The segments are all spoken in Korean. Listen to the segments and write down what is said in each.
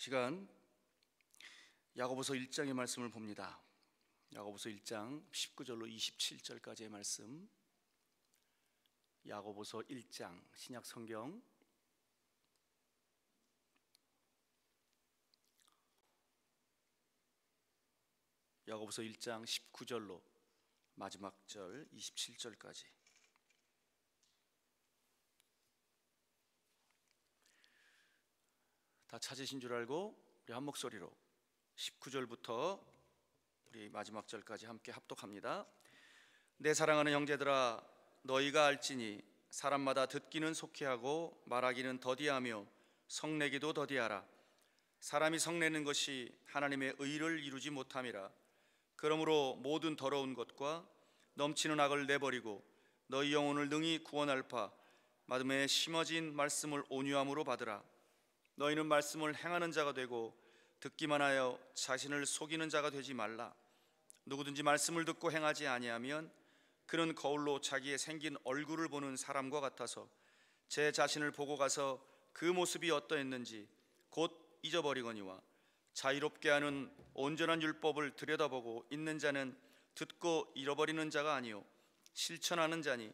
시간 야고보서 1장의 말씀을 봅니다. 야고보서 1장 19절로 27절까지의 말씀. 야고보서 1장 신약 성경 야고보서 1장 19절로 마지막 절 27절까지. 다 찾으신 줄 알고 우리 한 목소리로 19절부터 우리 마지막 절까지 함께 합독합니다. 내 사랑하는 형제들아, 너희가 알지니 사람마다 듣기는 속히 하고 말하기는 더디하며 성내기도 더디하라. 사람이 성내는 것이 하나님의 의를 이루지 못함이라. 그러므로 모든 더러운 것과 넘치는 악을 내버리고 너희 영혼을 능히 구원할 바 마음에 심어진 말씀을 온유함으로 받으라. 너희는 말씀을 행하는 자가 되고 듣기만 하여 자신을 속이는 자가 되지 말라. 누구든지 말씀을 듣고 행하지 아니하면 그는 거울로 자기의 생긴 얼굴을 보는 사람과 같아서 제 자신을 보고 가서 그 모습이 어떠했는지 곧 잊어버리거니와, 자유롭게 하는 온전한 율법을 들여다보고 있는 자는 듣고 잃어버리는 자가 아니요 실천하는 자니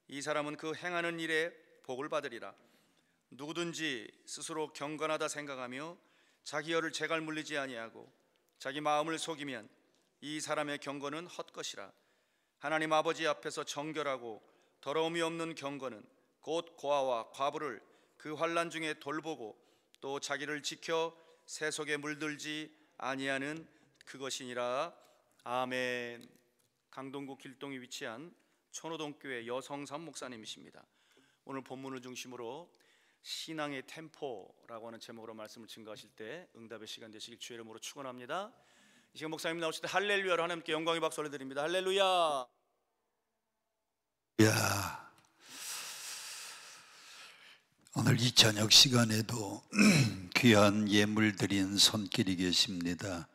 이 사람은 그 행하는 일에 복을 받으리라. 누구든지 스스로 경건하다 생각하며 자기 혀를 재갈 물리지 아니하고 자기 마음을 속이면 이 사람의 경건은 헛것이라. 하나님 아버지 앞에서 정결하고 더러움이 없는 경건은 곧 고아와 과부를 그 환난 중에 돌보고 또 자기를 지켜 새 속에 물들지 아니하는 그것이니라. 아멘. 강동구 길동에 위치한 천호동교회 여성삼 목사님이십니다. 오늘 본문을 중심으로 신앙의 템포라고 하는 제목으로 말씀을 증거하실 때 응답의 시간 되시길 주의 이름으로 축원합니다. 이 시간 목사님 나오실 때 할렐루야로 하나님께 영광의 박수 올려드립니다. 할렐루야. 오늘 이 저녁 시간에도 귀한 예물 드린 손길이 계십니다.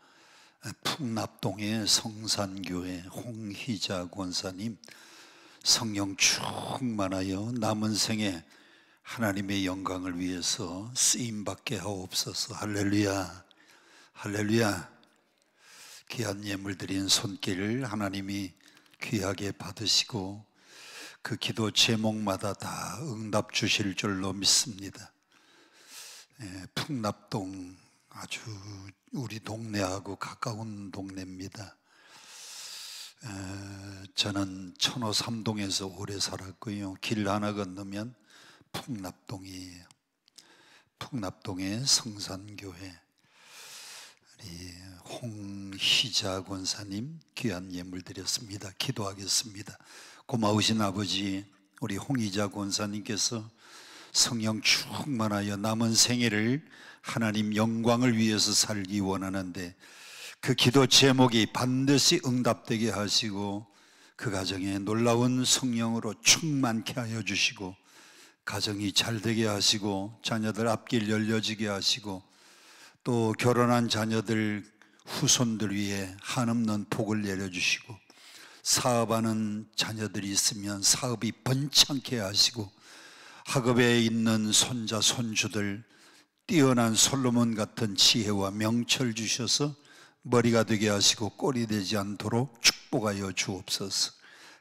풍납동의 성산교회 홍희자 권사님, 성령 충만하여 남은 생에 하나님의 영광을 위해서 쓰임받게 하옵소서. 할렐루야, 할렐루야. 귀한 예물 드린 손길 하나님이 귀하게 받으시고 그 기도 제목마다 다 응답 주실 줄로 믿습니다. 풍납동 아주 우리 동네하고 가까운 동네입니다. 저는 천호 3동에서 오래 살았고요. 길 하나 건너면 풍납동이에요. 풍납동의 성산교회 우리 홍희자 권사님 귀한 예물 드렸습니다. 기도하겠습니다. 고마우신 아버지, 우리 홍희자 권사님께서 성령 충만하여 남은 생애를 하나님 영광을 위해서 살기 원하는데 그 기도 제목이 반드시 응답되게 하시고 그 가정에 놀라운 성령으로 충만케 하여 주시고 가정이 잘되게 하시고 자녀들 앞길 열려지게 하시고 또 결혼한 자녀들 후손들 위에 한없는 복을 내려주시고 사업하는 자녀들이 있으면 사업이 번창케 하시고 학업에 있는 손자 손주들 뛰어난 솔로몬 같은 지혜와 명철 주셔서 머리가 되게 하시고 꼴이 되지 않도록 축복하여 주옵소서.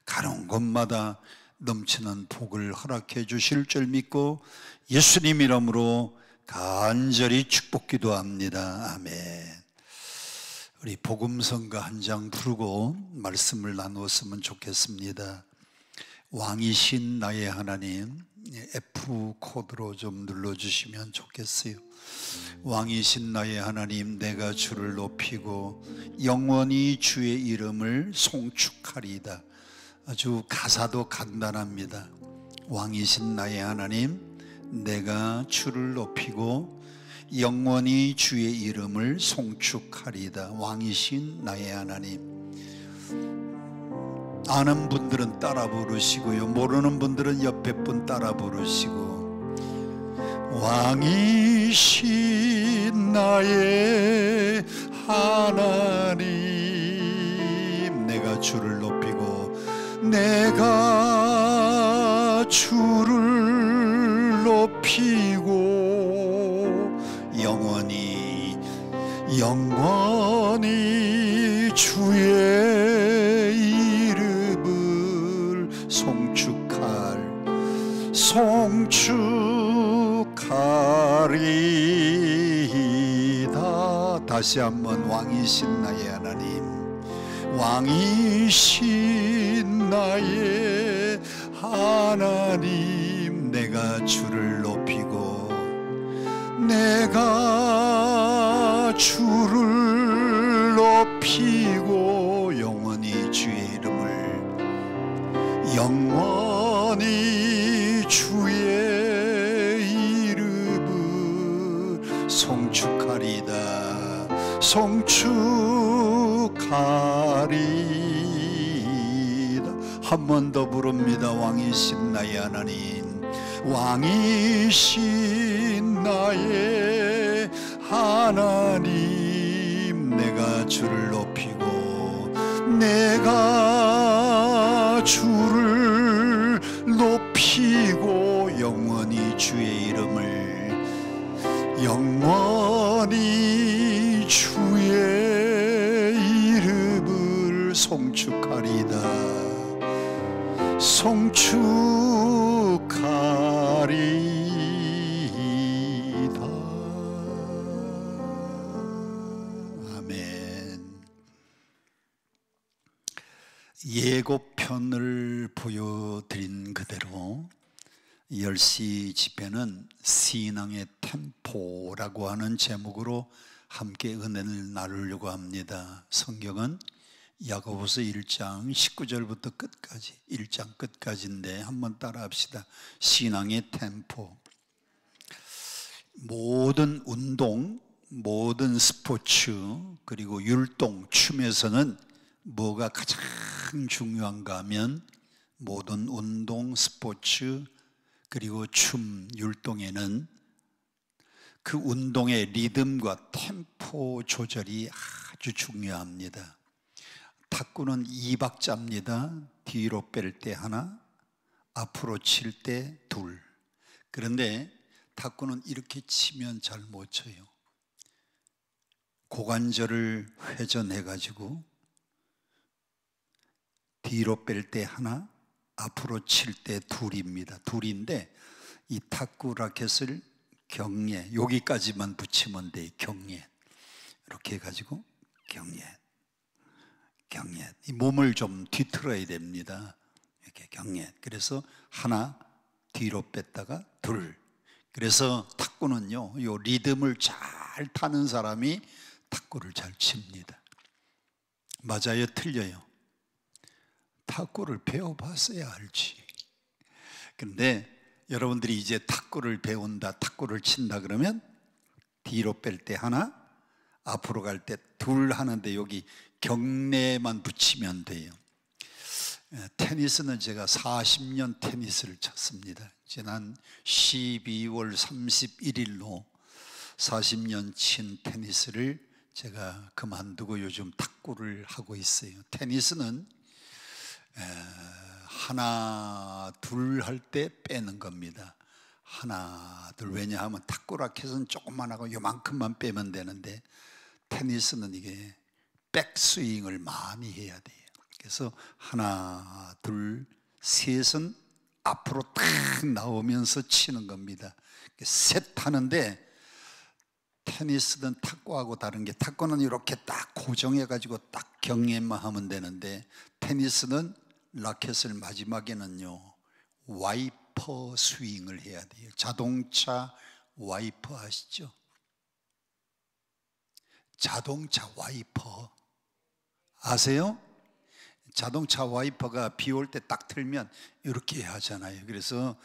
가는 곳마다 넘치는 복을 허락해 주실 줄 믿고 예수님 이름으로 간절히 축복 기도합니다. 아멘. 우리 복음성가 한 장 부르고 말씀을 나누었으면 좋겠습니다. 왕이신 나의 하나님, F 코드로 좀 눌러주시면 좋겠어요. 왕이신 나의 하나님, 내가 주를 높이고 영원히 주의 이름을 송축하리이다. 아주 가사도 간단합니다. 왕이신 나의 하나님, 내가 주를 높이고 영원히 주의 이름을 송축하리이다. 왕이신 나의 하나님. 아는 분들은 따라 부르시고요, 모르는 분들은 옆에 분 따라 부르시고. 왕이신 나의 하나님, 내가 주를 높이고 내가 주를 높이고 영원히 영원히 주의 이름을 송축하리이다. 다시 한번 왕이신 나의 하나님, 왕이신 나의 하나님, 내가 주를 높이고 내가 주를 높이고 영원히 주의 이름을, 영원히 주의 이름을 송축하리이다. 송축하리이다. 한 번 더 부릅니다. 왕이신 나의 하나님, 왕이신 나의 하나님, 내가 주를 높이고 내가 주를 높이고 영원히 주의 이름을, 영원히 주의 이름을 송축하리이다. 송축하리이다. 아멘. 예고편을 보여드린 그대로 10시 집회는 신앙의 템포라고 하는 제목으로 함께 은혜를 나누려고 합니다. 성경은 야고보서 1장 19절부터 끝까지, 1장 끝까지인데 한번 따라 합시다. 신앙의 템포. 모든 운동, 모든 스포츠, 그리고 율동, 춤에서는 뭐가 가장 중요한가 하면 모든 운동, 스포츠, 그리고 춤, 율동에는 그 운동의 리듬과 템포 조절이 아주 중요합니다. 탁구는 2박자입니다. 뒤로 뺄 때 하나, 앞으로 칠 때 둘. 그런데 탁구는 이렇게 치면 잘 못 쳐요. 고관절을 회전해 가지고 뒤로 뺄 때 하나, 앞으로 칠 때 둘입니다. 둘인데 이 탁구 라켓을 경례, 여기까지만 붙이면 돼요. 경례. 이렇게 해가지고 경례, 경례. 이 몸을 좀 뒤틀어야 됩니다. 이렇게 경례. 그래서 하나, 뒤로 뺐다가 둘. 그래서 탁구는요, 요 리듬을 잘 타는 사람이 탁구를 잘 칩니다. 맞아요, 틀려요? 탁구를 배워봤어야 알지. 그런데 여러분들이 이제 탁구를 배운다, 탁구를 친다 그러면 뒤로 뺄 때 하나, 앞으로 갈 때 둘 하는데 여기 경례만 붙이면 돼요. 테니스는 제가 40년 테니스를 쳤습니다. 지난 12월 31일로 40년 친 테니스를 제가 그만두고 요즘 탁구를 하고 있어요. 테니스는 하나 둘 할 때 빼는 겁니다. 하나 둘. 왜냐하면 탁구 라켓은 조금만 하고 요만큼만 빼면 되는데 테니스는 이게 백스윙을 많이 해야 돼요. 그래서 하나 둘 셋은 앞으로 탁 나오면서 치는 겁니다. 셋 하는데 테니스는 탁구하고 다른 게, 탁구는 이렇게 딱 고정해 가지고 딱 경례만 하면 되는데 테니스는 라켓을 마지막에는요 와이퍼 스윙을 해야 돼요. 자동차 와이퍼 아시죠? 자동차 와이퍼 아세요? 자동차 와이퍼가 비 올 때 딱 틀면 이렇게 하잖아요. 그래서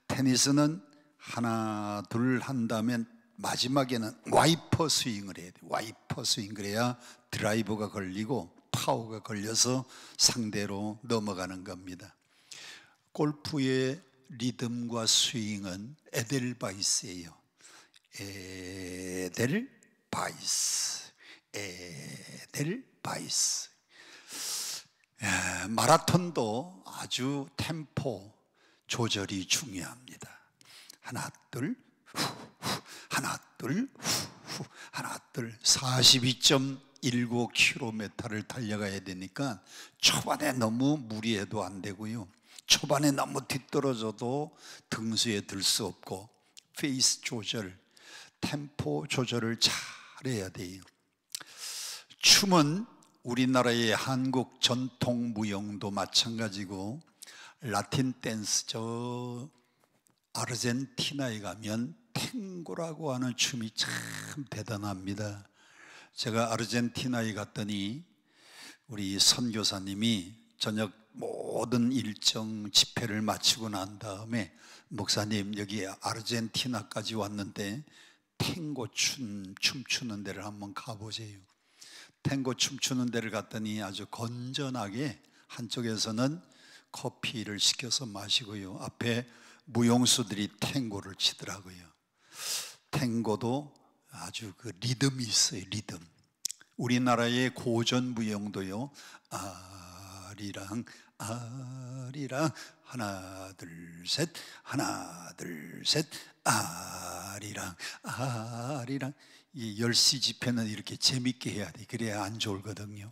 테니스는 하나 둘 한다면 마지막에는 와이퍼 스윙을 해야 돼요. 와이퍼 스윙. 그래야 드라이버가 걸리고 파워가 걸려서 상대로 넘어가는 겁니다. 골프의 리듬과 스윙은 에델바이스예요. 에델바이스, 에델바이스. 마라톤도 아주 템포 조절이 중요합니다. 하나 둘 후, 후, 하나 둘 후, 후, 하나 가족들 42.19km를 달려가야 되니까 초반에 너무 무리해도 안 되고요, 초반에 너무 뒤떨어져도 등수에 들 수 없고 페이스 조절, 템포 조절을 잘해야 돼요. 춤은 우리나라의 한국 전통 무용도 마찬가지고 라틴 댄스, 저 아르헨티나에 가면 탱고라고 하는 춤이 참 대단합니다. 제가 아르헨티나에 갔더니 우리 선교사님이 저녁 모든 일정 집회를 마치고 난 다음에, 목사님 여기 아르헨티나까지 왔는데 탱고 춤추는 데를 한번 가보세요. 탱고 춤추는 데를 갔더니 아주 건전하게 한쪽에서는 커피를 시켜서 마시고요, 앞에 무용수들이 탱고를 치더라고요. 탱고도 아주 그 리듬이 있어요. 리듬. 우리나라의 고전 무용도요, 아리랑 아리랑 하나 둘 셋 하나 둘 셋 아리랑 아리랑, 이 10시 집회는 이렇게 재밌게 해야 돼. 그래야 안 졸거든요.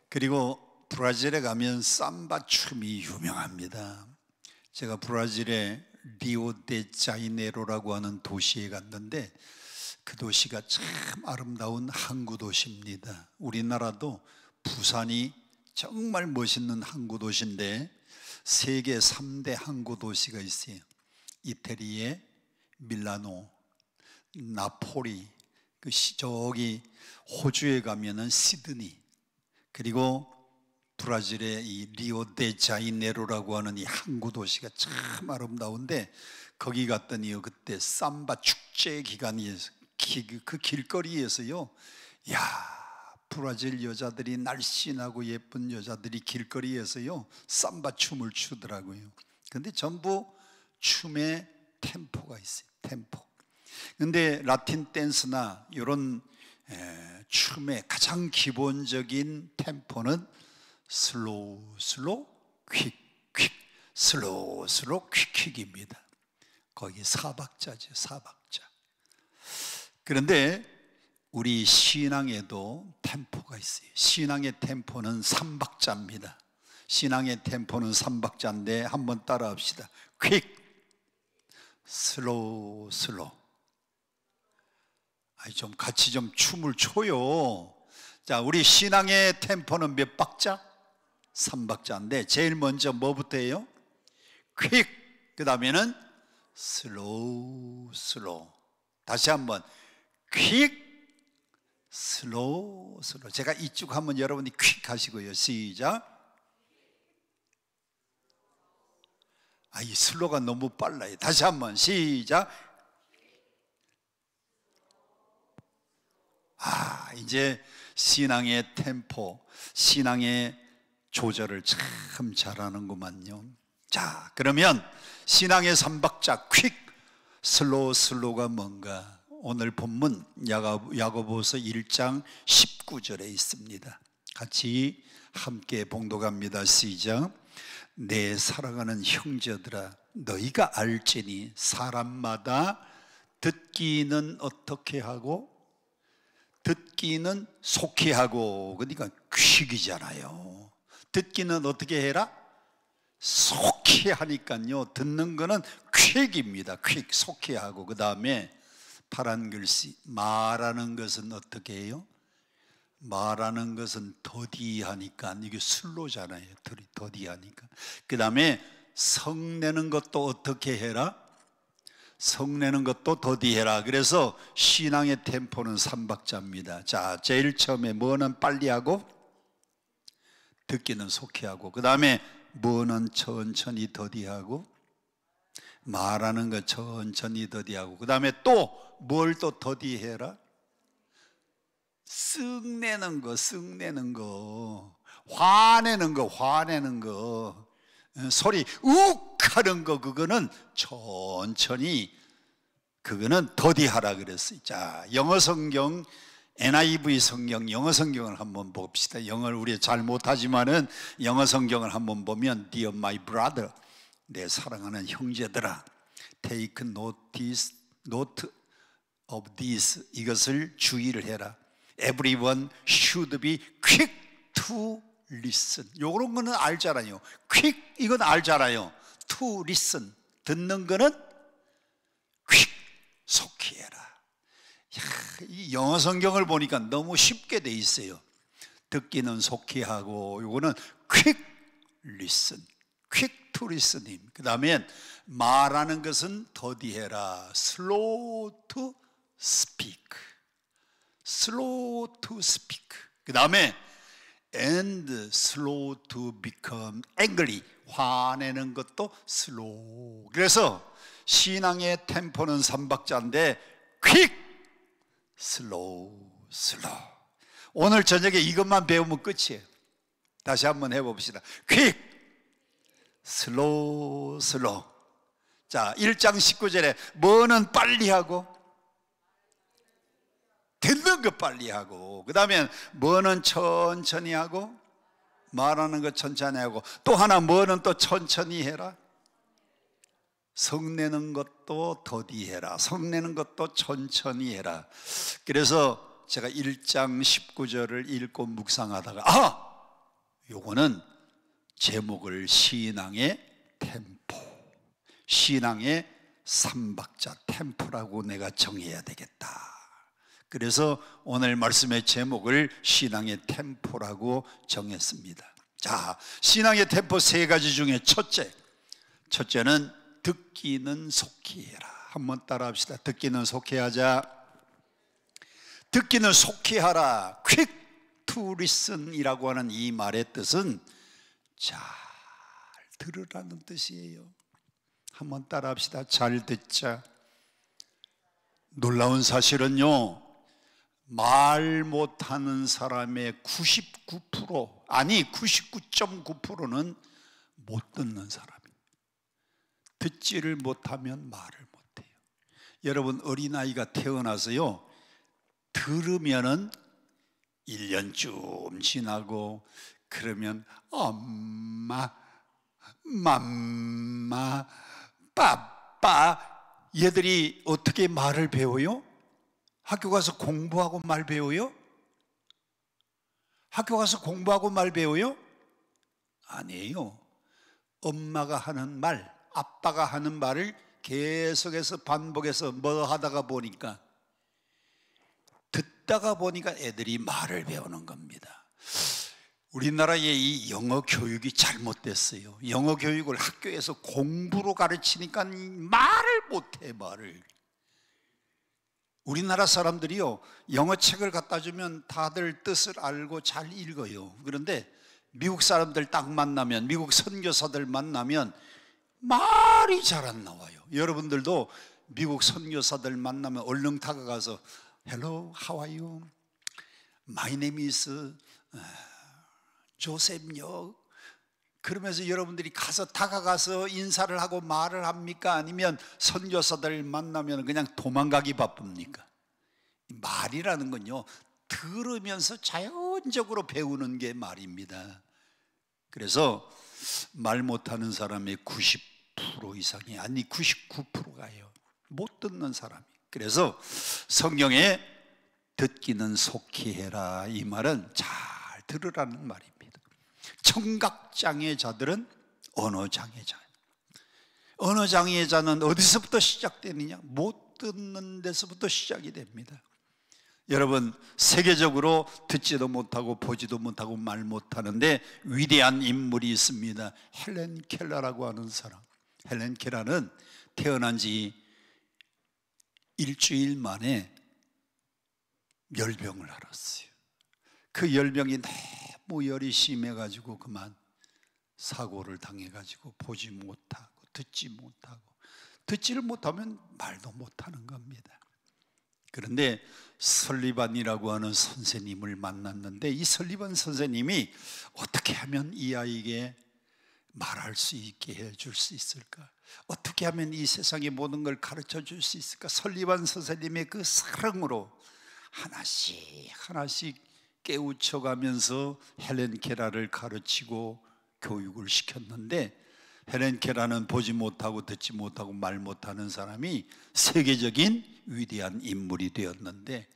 그리고 브라질에 가면 삼바 춤이 유명합니다. 제가 브라질의 리오데자네이로라고 하는 도시에 갔는데 그 도시가 참 아름다운 항구 도시입니다. 우리나라도 부산이 정말 멋있는 항구 도시인데 세계 3대 항구 도시가 있어요. 이태리의 밀라노, 나폴리, 저기 호주에 가면은 시드니, 그리고 브라질의 이 리오데자네이로라고 하는 이 항구 도시가 참 아름다운데, 거기 갔더니요, 그때 삼바 축제 기간이어서 그 길거리에서요, 야, 브라질 여자들이, 날씬하고 예쁜 여자들이 길거리에서요 삼바 춤을 추더라고요. 근데 전부 춤에 템포가 있어요. 템포. 근데 라틴 댄스나 이런 춤의 가장 기본적인 템포는 슬로우 슬로우 퀵 퀵, 슬로우 슬로우 퀵퀵입니다. 거기 4박자죠. 4박자. 그런데 우리 신앙에도 템포가 있어요. 신앙의 템포는 3박자입니다. 신앙의 템포는 3박자인데 한번 따라 합시다. 퀵, 슬로우 슬로우. 좀 같이 좀 춤을 춰요. 자, 우리 신앙의 템포는 몇 박자? 3박자인데 제일 먼저 뭐부터 해요? 퀵, 그 다음에는 슬로우 슬로우. 다시 한번 퀵, 슬로우 슬로우. 제가 이쪽 하면 여러분이 퀵 하시고요. 시작. 이 슬로우가 너무 빨라요. 다시 한번 시작. 이제 신앙의 템포, 신앙의 조절을 참 잘하는구만요. 자, 그러면 신앙의 3박자 퀵, 슬로우 슬로우가 뭔가? 오늘 본문 야고보서 1장 19절에 있습니다. 같이 함께 봉독합니다. 시작. 내 사랑하는 형제들아, 너희가 알지니 사람마다 듣기는 어떻게 하고 듣기는 속히 하고, 그러니까 퀵이잖아요. 듣기는 어떻게 해라? 속히 하니까요, 듣는 거는 퀵입니다. 퀵, 속히 하고. 그 다음에 파란 글씨, 말하는 것은 어떻게 해요? 말하는 것은 더디하니까, 이게 슬로잖아요. 더디하니까. 그 다음에 성내는 것도 어떻게 해라? 성내는 것도 더디해라. 그래서 신앙의 템포는 3박자입니다. 자, 제일 처음에 뭐는 빨리 하고 듣기는 속히 하고, 그 다음에 뭐는 천천히 더디하고, 말하는 거 천천히 더디하고, 그 다음에 또 뭘 또 더디해라? 쓱내는 거, 쓱내는 거, 화내는 거, 화내는 거, 소리 욱 하는 거, 그거는 천천히, 그거는 더디하라 그랬어요. 자, 영어 성경, NIV 성경, 영어 성경을 한번 봅시다. 영어를 우리 잘 못하지만은 영어 성경을 한번 보면 Dear my brother, 내 사랑하는 형제들아, Take note of this, 이것을 주의를 해라. Everyone should be quick to listen. 요런 거는 알잖아요. quick, 이건 알잖아요. to listen, 듣는 거는 quick, 속히 해라. 야, 이 영어 성경을 보니까 너무 쉽게 돼 있어요. 듣기는 속히 하고, 요거는 quick listen, quick to listen. 그 다음에 말하는 것은 더디해라. slow to speak, slow to speak. 그 다음에 and slow to become angry, 화내는 것도 slow. 그래서 신앙의 템포는 3박자인데 quick, slow, slow. 오늘 저녁에 이것만 배우면 끝이에요. 다시 한번 해봅시다. quick, slow, slow. 자, 1장 19절에 뭐는 빨리 하고, 듣는 거 빨리 하고, 그 다음에 뭐는 천천히 하고, 말하는 거 천천히 하고, 또 하나 뭐는 또 천천히 해라. 성내는 것도 더디해라. 성내는 것도 천천히 해라. 그래서 제가 1장 19절을 읽고 묵상하다가 요거는 제목을 신앙의 템포, 신앙의 3박자 템포라고 내가 정해야 되겠다. 그래서 오늘 말씀의 제목을 신앙의 템포라고 정했습니다. 자, 신앙의 템포 3가지 중에 첫째는 듣기는 속히 해라. 한번 따라 합시다. 듣기는 속히 하자. 듣기는 속히 하라. quick to listen 이라고 하는 이 말의 뜻은 잘 들으라는 뜻이에요. 한번 따라 합시다. 잘 듣자. 놀라운 사실은요, 말 못하는 사람의 99%, 아니 99.9%는 못 듣는 사람이에요. 듣지를 못하면 말을 못해요. 여러분, 어린아이가 태어나서요, 들으면은 1년쯤 지나고 그러면 엄마, 맘마, 빠빠, 얘들이 어떻게 말을 배워요? 학교 가서 공부하고 말 배워요? 학교 가서 공부하고 말 배워요? 아니에요. 엄마가 하는 말, 아빠가 하는 말을 계속해서 반복해서 뭐 하다가 보니까, 듣다가 보니까 애들이 말을 배우는 겁니다. 우리나라의 이 영어 교육이 잘못됐어요. 영어 교육을 학교에서 공부로 가르치니까 말을 못해, 말을. 우리나라 사람들이요, 영어책을 갖다 주면 다들 뜻을 알고 잘 읽어요. 그런데 미국 사람들 딱 만나면, 미국 선교사들 만나면 말이 잘 안 나와요. 여러분들도 미국 선교사들 만나면 얼른 다가가서 Hello, how are you? My name is 조셉요. 그러면서 여러분들이 가서 다가가서 인사를 하고 말을 합니까? 아니면 선교사들 만나면 그냥 도망가기 바쁩니까? 말이라는 건요, 들으면서 자연적으로 배우는 게 말입니다. 그래서 말 못하는 사람의 90% 이상이, 아니 99%가요, 못 듣는 사람이. 그래서 성경에 듣기는 속히 해라, 이 말은 잘 들으라는 말입니다. 청각장애자들은 언어장애자. 언어장애자는 어디서부터 시작되느냐? 못 듣는 데서부터 시작이 됩니다. 여러분, 세계적으로 듣지도 못하고 보지도 못하고 말 못하는데 위대한 인물이 있습니다. 헬렌 켈러라고 하는 사람. 헬렌 켈러는 태어난 지 일주일 만에 열병을 앓았어요. 그 열병이 너무 열이 심해가지고 그만 사고를 당해가지고 보지 못하고 듣지 못하고, 듣지를 못하면 말도 못하는 겁니다. 그런데 설리반이라고 하는 선생님을 만났는데, 이 설리반 선생님이 어떻게 하면 이 아이에게 말할 수 있게 해줄 수 있을까? 어떻게 하면 이 세상의 모든 걸 가르쳐 줄 수 있을까? 설리반 선생님의 그 사랑으로 하나씩 하나씩 깨우쳐가면서 헬렌 케라를 가르치고 교육을 시켰는데, 헬렌 켈러는 보지 못하고 듣지 못하고 말 못하는 사람이 세계적인 위대한 인물이 되었는데,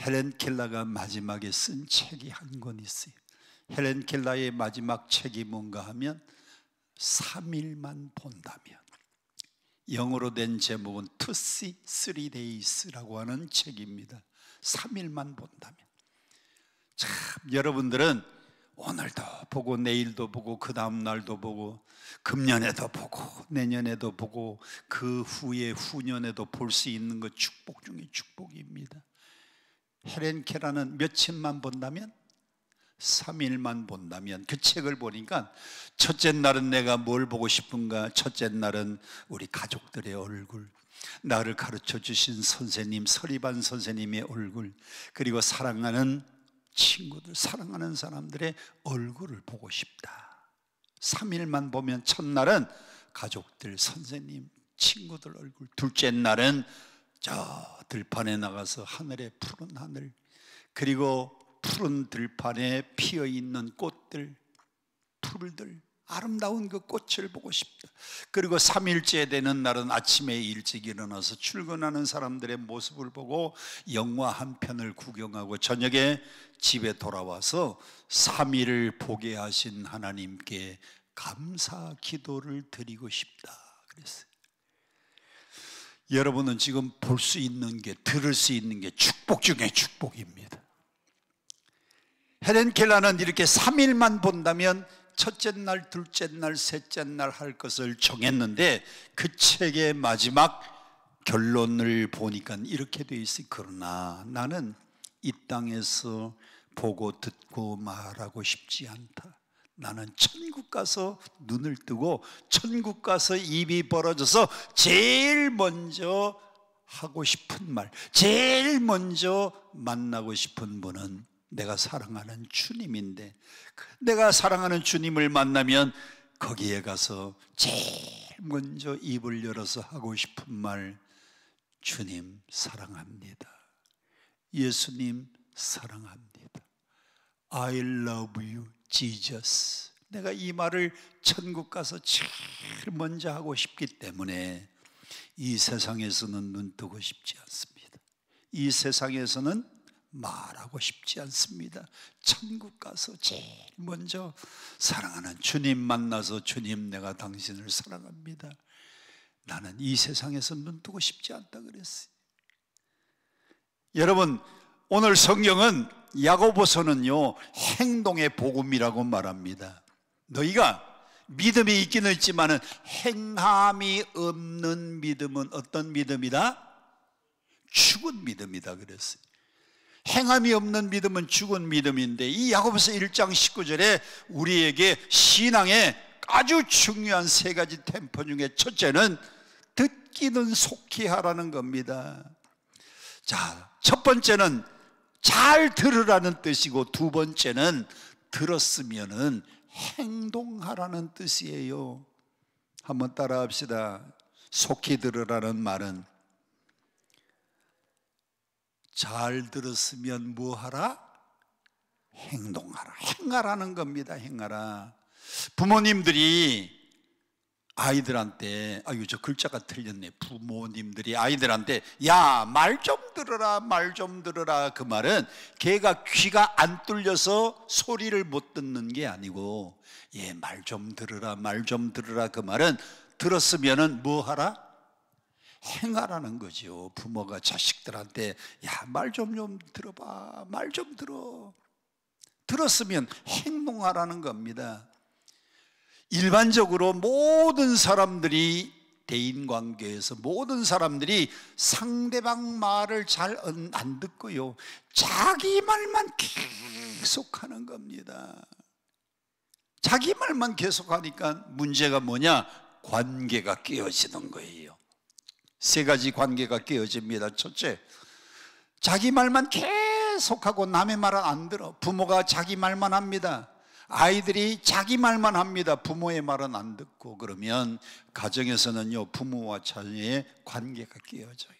헬렌 켈러가 마지막에 쓴 책이 한 권 있어요. 헬렌 켈러의 마지막 책이 뭔가 하면 3일만 본다면, 영어로 된 제목은 To See 3 Days라고 하는 책입니다. 3일만 본다면. 참, 여러분들은 오늘도 보고 내일도 보고 그 다음 날도 보고 금년에도 보고 내년에도 보고 그 후에 후년에도 볼 수 있는 것 축복 중에 축복입니다. 헬렌 켈러는 며칠만 본다면? 3일만 본다면. 그 책을 보니까 첫째 날은 내가 뭘 보고 싶은가? 첫째 날은 우리 가족들의 얼굴, 나를 가르쳐 주신 선생님 서리반 선생님의 얼굴, 그리고 사랑하는 친구들, 사랑하는 사람들의 얼굴을 보고 싶다. 3일만 보면 첫날은 가족들, 선생님, 친구들 얼굴, 둘째 날은 저 들판에 나가서 하늘의 푸른 하늘, 그리고 푸른 들판에 피어있는 꽃들, 풀들, 아름다운 그 꽃을 보고 싶다. 그리고 3일째 되는 날은 아침에 일찍 일어나서 출근하는 사람들의 모습을 보고 영화 한 편을 구경하고 저녁에 집에 돌아와서 3일을 보게 하신 하나님께 감사 기도를 드리고 싶다 그랬어요. 여러분은 지금 볼 수 있는 게, 들을 수 있는 게 축복 중에 축복입니다. 헬렌 켈러는 이렇게 3일만 본다면 첫째 날, 둘째 날, 셋째 날 할 것을 정했는데, 그 책의 마지막 결론을 보니까 이렇게 되어 있어요. 그러나 나는 이 땅에서 보고 듣고 말하고 싶지 않다. 나는 천국 가서 눈을 뜨고 천국 가서 입이 벌어져서 제일 먼저 하고 싶은 말, 제일 먼저 만나고 싶은 분은 내가 사랑하는 주님인데, 내가 사랑하는 주님을 만나면 거기에 가서 제일 먼저 입을 열어서 하고 싶은 말, 주님 사랑합니다. 예수님 사랑합니다. I love you, Jesus. 내가 이 말을 천국 가서 제일 먼저 하고 싶기 때문에 이 세상에서는 눈 뜨고 싶지 않습니다. 이 세상에서는 말하고 싶지 않습니다. 천국 가서 제일 먼저 사랑하는 주님 만나서, 주님 내가 당신을 사랑합니다. 나는 이 세상에서 눈 뜨고 싶지 않다 그랬어요. 여러분, 오늘 성경은 야고보서는요 행동의 복음이라고 말합니다. 너희가 믿음이 있기는 있지만 행함이 없는 믿음은 어떤 믿음이다? 죽은 믿음이다 그랬어요. 행함이 없는 믿음은 죽은 믿음인데, 이 야고보서 1장 19절에 우리에게 신앙의 아주 중요한 세 가지 템포 중에 첫째는 듣기는 속히 하라는 겁니다. 자, 첫 번째는 잘 들으라는 뜻이고, 두 번째는 들었으면은 행동하라는 뜻이에요. 한번 따라 합시다. 속히 들으라는 말은 잘 들었으면 뭐 하라? 행동하라. 행하라는 겁니다. 행하라. 부모님들이 아이들한테, 아유 저 글자가 틀렸네. 부모님들이 아이들한테 야 말 좀 들어라, 말 좀 들어라. 그 말은 걔가 귀가 안 뚫려서 소리를 못 듣는 게 아니고, 예 말 좀 들으라, 말 좀 들으라. 그 말은 들었으면은 뭐 하라? 행하라는 거죠. 부모가 자식들한테 야 말 좀 들어봐, 말 좀 들어. 들었으면 행동하라는 겁니다. 일반적으로 모든 사람들이, 대인관계에서 모든 사람들이 상대방 말을 잘 안 듣고요 자기 말만 계속하는 겁니다. 자기 말만 계속하니까 문제가 뭐냐? 관계가 깨어지는 거예요. 세 가지 관계가 깨어집니다. 첫째, 자기 말만 계속하고 남의 말은 안 들어. 부모가 자기 말만 합니다. 아이들이 자기 말만 합니다. 부모의 말은 안 듣고. 그러면 가정에서는요 부모와 자녀의 관계가 깨어져요.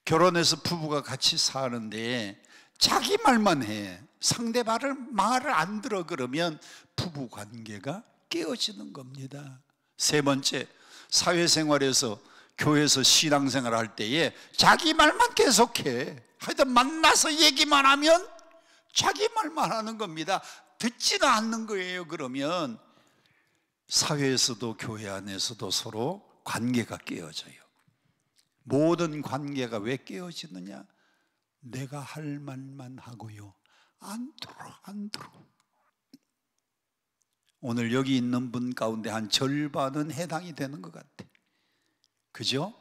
결혼해서 부부가 같이 사는데 자기 말만 해, 상대 말을 안 들어. 그러면 부부 관계가 깨어지는 겁니다. 세 번째, 사회생활에서 교회에서 신앙생활 할 때에 자기 말만 계속해. 하여튼 만나서 얘기만 하면 자기 말만 하는 겁니다. 듣지는 않는 거예요. 그러면 사회에서도 교회 안에서도 서로 관계가 깨어져요. 모든 관계가 왜 깨어지느냐? 내가 할 말만 하고요, 안 들어. 오늘 여기 있는 분 가운데 한 절반은 해당이 되는 것 같아. 그죠?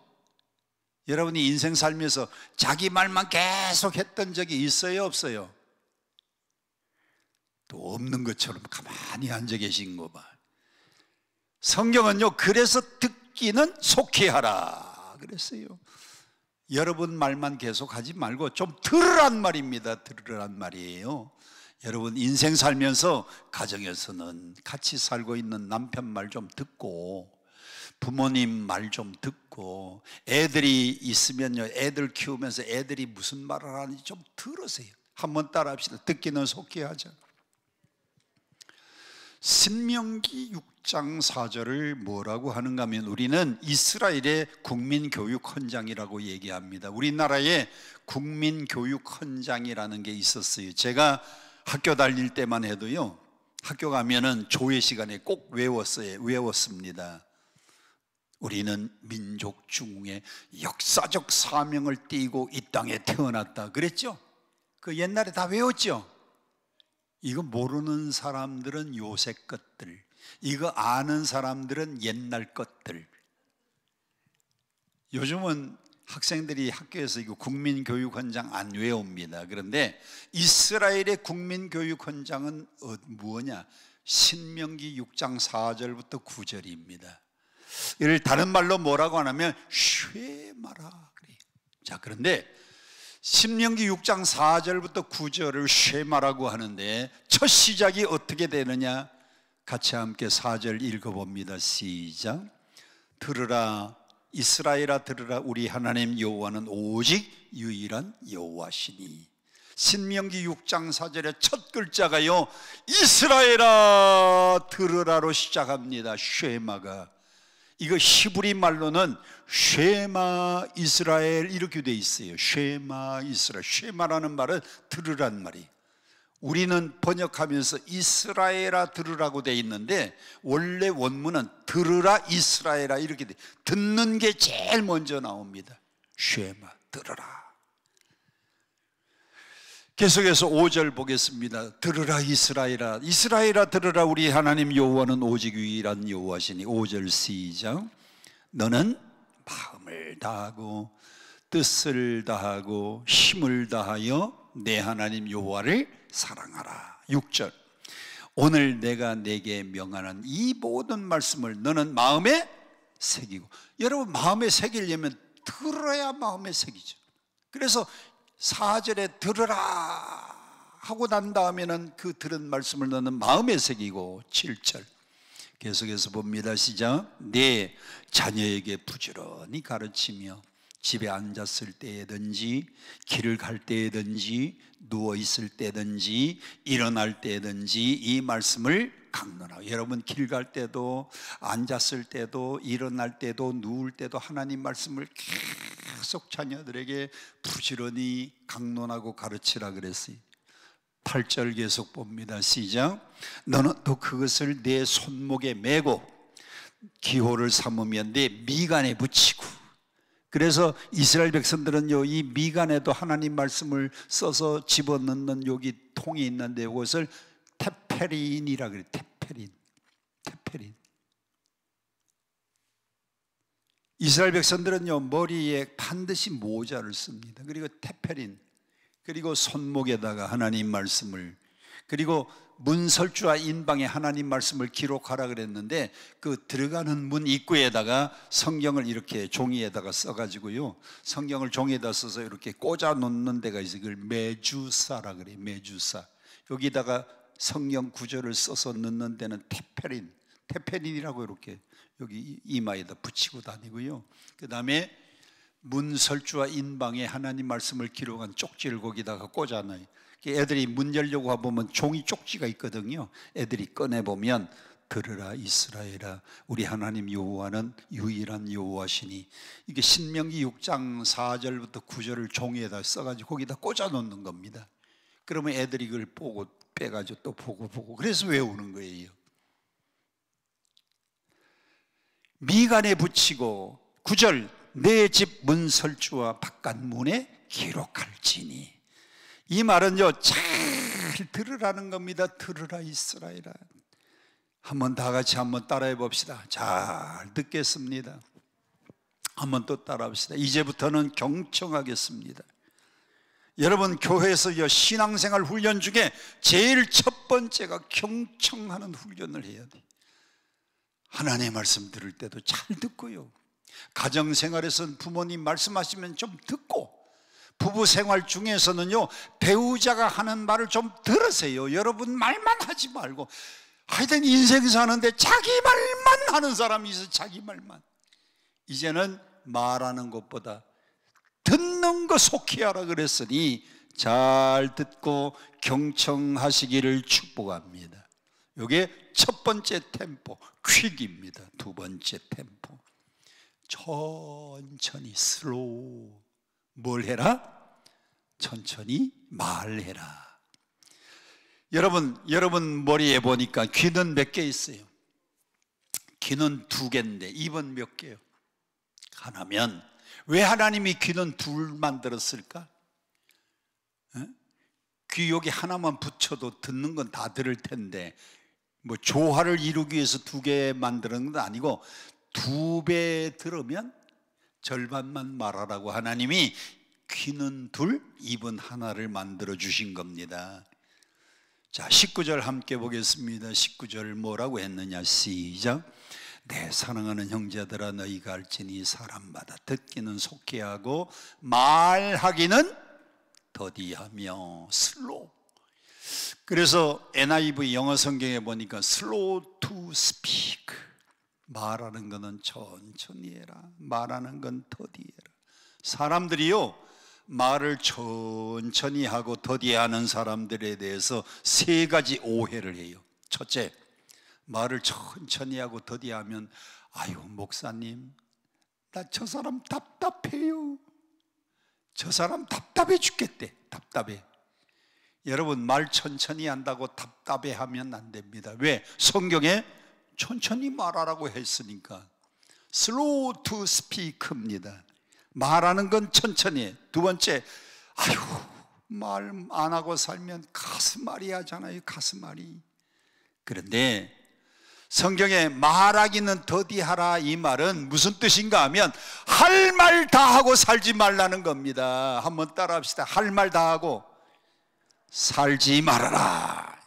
여러분이 인생 살면서 자기 말만 계속 했던 적이 있어요, 없어요? 또 없는 것처럼 가만히 앉아 계신 거 봐. 성경은요, 그래서 듣기는 속히 하라 그랬어요. 여러분 말만 계속 하지 말고 좀 들으란 말입니다. 들으란 말이에요. 여러분 인생 살면서 가정에서는 같이 살고 있는 남편 말 좀 듣고, 부모님 말 좀 듣고, 애들이 있으면요, 애들 키우면서 애들이 무슨 말을 하는지 좀 들으세요. 한번 따라 합시다. 듣기는 속히 하자. 신명기 6장 4절을 뭐라고 하는가 하면, 우리는 이스라엘의 국민교육 헌장이라고 얘기합니다. 우리나라에 국민교육 헌장이라는 게 있었어요. 제가 학교 다닐 때만 해도요, 학교 가면은 조회 시간에 꼭 외웠습니다. 우리는 민족 중흥의 역사적 사명을 띠고 이 땅에 태어났다 그랬죠? 그 옛날에 다 외웠죠? 이거 모르는 사람들은 요새 것들, 이거 아는 사람들은 옛날 것들. 요즘은 학생들이 학교에서 이거 국민교육헌장 안 외웁니다. 그런데 이스라엘의 국민교육헌장은 뭐냐? 신명기 6장 4절부터 9절입니다. 이를 다른 말로 뭐라고 하냐면 쉐마라 그래요. 자, 그런데 신명기 6장 4절부터 9절을 쉐마라고 하는데 첫 시작이 어떻게 되느냐? 같이 함께 4절 읽어봅니다. 시작. 들으라 이스라엘아, 들으라. 우리 하나님 여호와는 오직 유일한 여호와시니. 신명기 6장 4절의 첫 글자가요, 이스라엘아 들으라로 시작합니다. 쉐마가. 이거 히브리 말로는 쉐마 이스라엘 이렇게 돼 있어요. 쉐마 이스라엘. 쉐마라는 말은 들으란 말이. 우리는 번역하면서 이스라엘아 들으라고 돼 있는데 원래 원문은 들으라 이스라엘아 이렇게 돼. 듣는 게 제일 먼저 나옵니다. 쉐마 들으라. 계속해서 5절 보겠습니다. 들으라 이스라엘아, 이스라엘아 들으라. 우리 하나님 여호와는 오직 유일한 여호와시니. 5절 시작. 너는 마음을 다하고 뜻을 다하고 힘을 다하여 내 하나님 여호와를 사랑하라. 6절. 오늘 내가 내게 명하는 이 모든 말씀을 너는 마음에 새기고. 여러분, 마음에 새기려면 들어야 마음에 새기죠. 그래서 4절에 들으라 하고 난 다음에는 그 들은 말씀을 너는 마음에 새기고. 7절 계속해서 봅니다. 시작. 내 자녀에게 부지런히 가르치며 집에 앉았을 때든지 길을 갈 때든지 누워 있을 때든지 일어날 때든지 이 말씀을 강론하고. 여러분, 길 갈 때도 앉았을 때도 일어날 때도 누울 때도 하나님 말씀을 계속 자녀들에게 부지런히 강론하고 가르치라 그랬어요. 8절 계속 봅니다. 시작. 너는 또 그것을 내 손목에 메고 기호를 삼으며 내 미간에 붙이고. 그래서 이스라엘 백성들은요, 이 미간에도 하나님 말씀을 써서 집어넣는 여기 통이 있는데 이것을 테페린이라 그래요. 테페린. 이스라엘 백성들은요, 머리에 반드시 모자를 씁니다. 그리고 테페린, 그리고 손목에다가 하나님 말씀을, 그리고 문설주와 인방에 하나님 말씀을 기록하라 그랬는데 그 들어가는 문 입구에다가 성경을 이렇게 종이에다가 써가지고요, 성경을 종이에다 써서 이렇게 꽂아 놓는 데가 있어요. 그걸 메주사라 그래요. 메주사. 여기다가 성경 구절을 써서 넣는 데는 테페린이라고 이렇게 여기 이마에다 붙이고 다니고요. 그 다음에 문설주와 인방에 하나님 말씀을 기록한 쪽지를 거기다가 꽂아놔요. 애들이 문 열려고 해보면 종이 쪽지가 있거든요. 애들이 꺼내보면 들으라 이스라엘아, 우리 하나님 여호와는 유일한 여호와시니. 이게 신명기 6장 4절부터 9절을 종이에다 써가지고 거기다 꽂아 놓는 겁니다. 그러면 애들이 그걸 보고 빼가지고 또 보고 그래서 외우는 거예요. 미간에 붙이고 9절 내 집 문설주와 바깥문에 기록할지니. 이 말은요, 잘 들으라는 겁니다. 들으라 이스라엘아. 한번 다 같이 한번 따라해 봅시다. 잘 듣겠습니다. 한번 또 따라해 봅시다. 이제부터는 경청하겠습니다. 여러분, 교회에서 신앙생활 훈련 중에 제일 첫 번째가 경청하는 훈련을 해야 돼요. 하나님의 말씀 들을 때도 잘 듣고요, 가정생활에서는 부모님 말씀하시면 좀 듣고, 부부생활 중에서는요, 배우자가 하는 말을 좀 들으세요. 여러분 말만 하지 말고. 하여튼 인생 사는데 자기 말만 하는 사람이 있어요. 자기 말만. 이제는 말하는 것보다 듣는 거 속히 하라 그랬으니 잘 듣고 경청하시기를 축복합니다. 이게 첫 번째 템포, 퀵입니다. 두 번째 템포, 천천히, 슬로우. 뭘 해라? 천천히 말해라. 여러분 머리에 보니까 귀는 몇 개 있어요? 귀는 2개인데 입은 몇 개요? 하나면 왜 하나님이 귀는 둘 만들었을까? 귀 여기 하나만 붙여도 듣는 건 다 들을 텐데, 뭐 조화를 이루기 위해서 2개 만드는 건 아니고 2배 들으면 절반만 말하라고 하나님이 귀는 둘, 입은 하나를 만들어 주신 겁니다. 자, 19절 함께 보겠습니다. 19절 뭐라고 했느냐? 시작. 내 사랑하는 형제들아, 너희가 알지니 사람마다 듣기는 속히 하고 말하기는 더디하며. 슬로우. 그래서 NIV 영어 성경에 보니까 slow to speak, 말하는 것은 천천히 해라, 말하는 건 더디해라. 사람들이요, 말을 천천히 하고 더디하는 사람들에 대해서 3가지 오해를 해요. 첫째, 말을 천천히 하고 더디하면, 아유 목사님, 나 저 사람 답답해요. 저 사람 답답해 죽겠대. 답답해. 여러분, 말 천천히 한다고 답답해하면 안 됩니다. 왜? 성경에 천천히 말하라고 했으니까. Slow to speak입니다. 말하는 건 천천히. 두 번째, 아유 말 안 하고 살면 가슴앓이 하잖아요. 가슴앓이. 그런데 성경에 말하기는 더디하라, 이 말은 무슨 뜻인가 하면 할 말 다 하고 살지 말라는 겁니다. 한번 따라합시다. 할 말 다 하고 살지 말아라.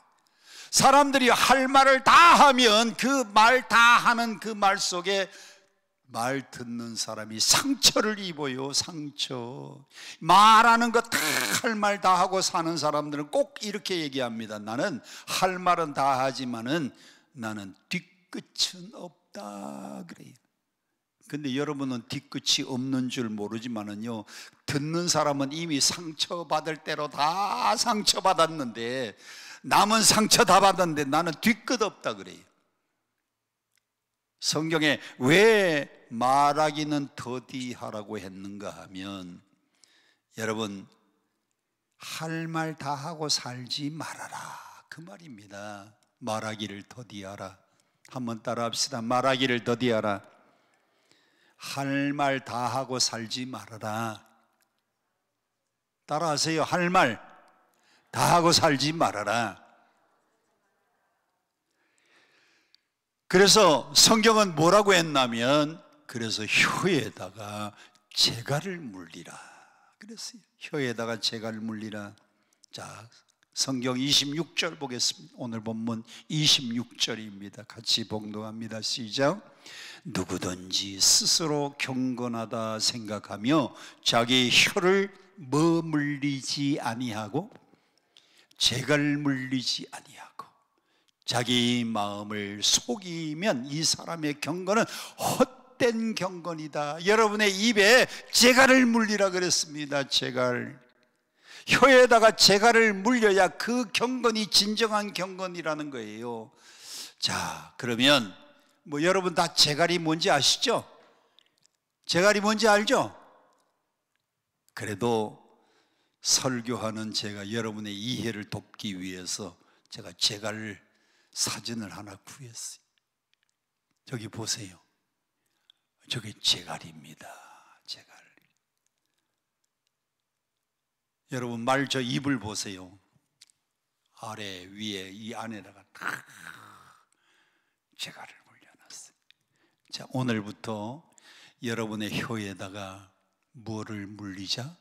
사람들이 할 말을 다 하면 그 말 다 하는 그 말 속에 말 듣는 사람이 상처를 입어요. 상처. 말하는 거 다 할 말 다 하고 사는 사람들은 꼭 이렇게 얘기합니다. 나는 할 말은 다 하지만은 나는 뒤끝은 없다 그래요. 근데 여러분은 뒤끝이 없는 줄 모르지만은요, 듣는 사람은 이미 상처받을 대로 다 상처받았는데, 남은 상처 다 받았는데 나는 뒤끝 없다 그래요. 성경에 왜 말하기는 더디하라고 했는가 하면, 여러분, 할 말 다 하고 살지 말아라, 그 말입니다. 말하기를 더디하라. 한번 따라 합시다. 말하기를 더디하라. 할 말 다 하고 살지 말아라. 따라하세요. 할 말 다 하고 살지 말아라. 그래서 성경은 뭐라고 했냐면, 그래서 혀에다가 재갈을 물리라 그랬어요. 혀에다가 재갈을 물리라. 자, 성경 26절 보겠습니다. 오늘 본문 26절입니다. 같이 봉독합니다. 시작. 누구든지 스스로 경건하다 생각하며 자기 혀를 머물리지 아니하고 재갈 물리지 아니하고 자기 마음을 속이면 이 사람의 경건은 헛된 경건이다. 여러분의 입에 재갈을 물리라 그랬습니다. 재갈. 혀에다가 재갈을 물려야 그 경건이 진정한 경건이라는 거예요. 자, 그러면 뭐 여러분 다 제갈이 뭔지 아시죠? 제갈이 뭔지 알죠? 그래도 설교하는 제가 여러분의 이해를 돕기 위해서 제가 제갈 사진을 하나 구했어요. 저기 보세요. 저게 제갈입니다. 제갈. 여러분 말 저 입을 보세요. 아래 위에 이 안에다가 다 제갈을 물려놨어요. 자, 오늘부터 여러분의 혀에다가 뭐를 물리자?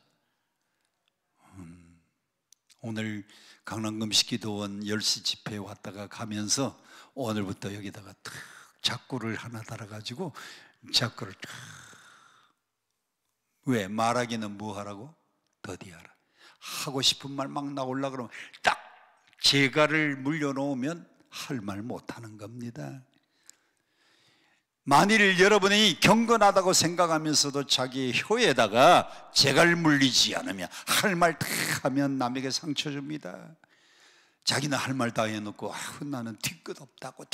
오늘 강남금식기도원 10시 집회에 왔다가 가면서 오늘부터 여기다가 탁 자꾸를 하나 달아가지고 자꾸를 탁. 왜? 말하기는 뭐 하라고? 더디하라. 하고 싶은 말 막 나오려고 그러면 딱 제갈을 물려놓으면 할 말 못하는 겁니다. 만일 여러분이 경건하다고 생각하면서도 자기 혀에다가 제갈 물리지 않으면 할 말 다 하면 남에게 상처 줍니다. 자기는 할 말 다 해놓고 나는 뒤끝 없다고.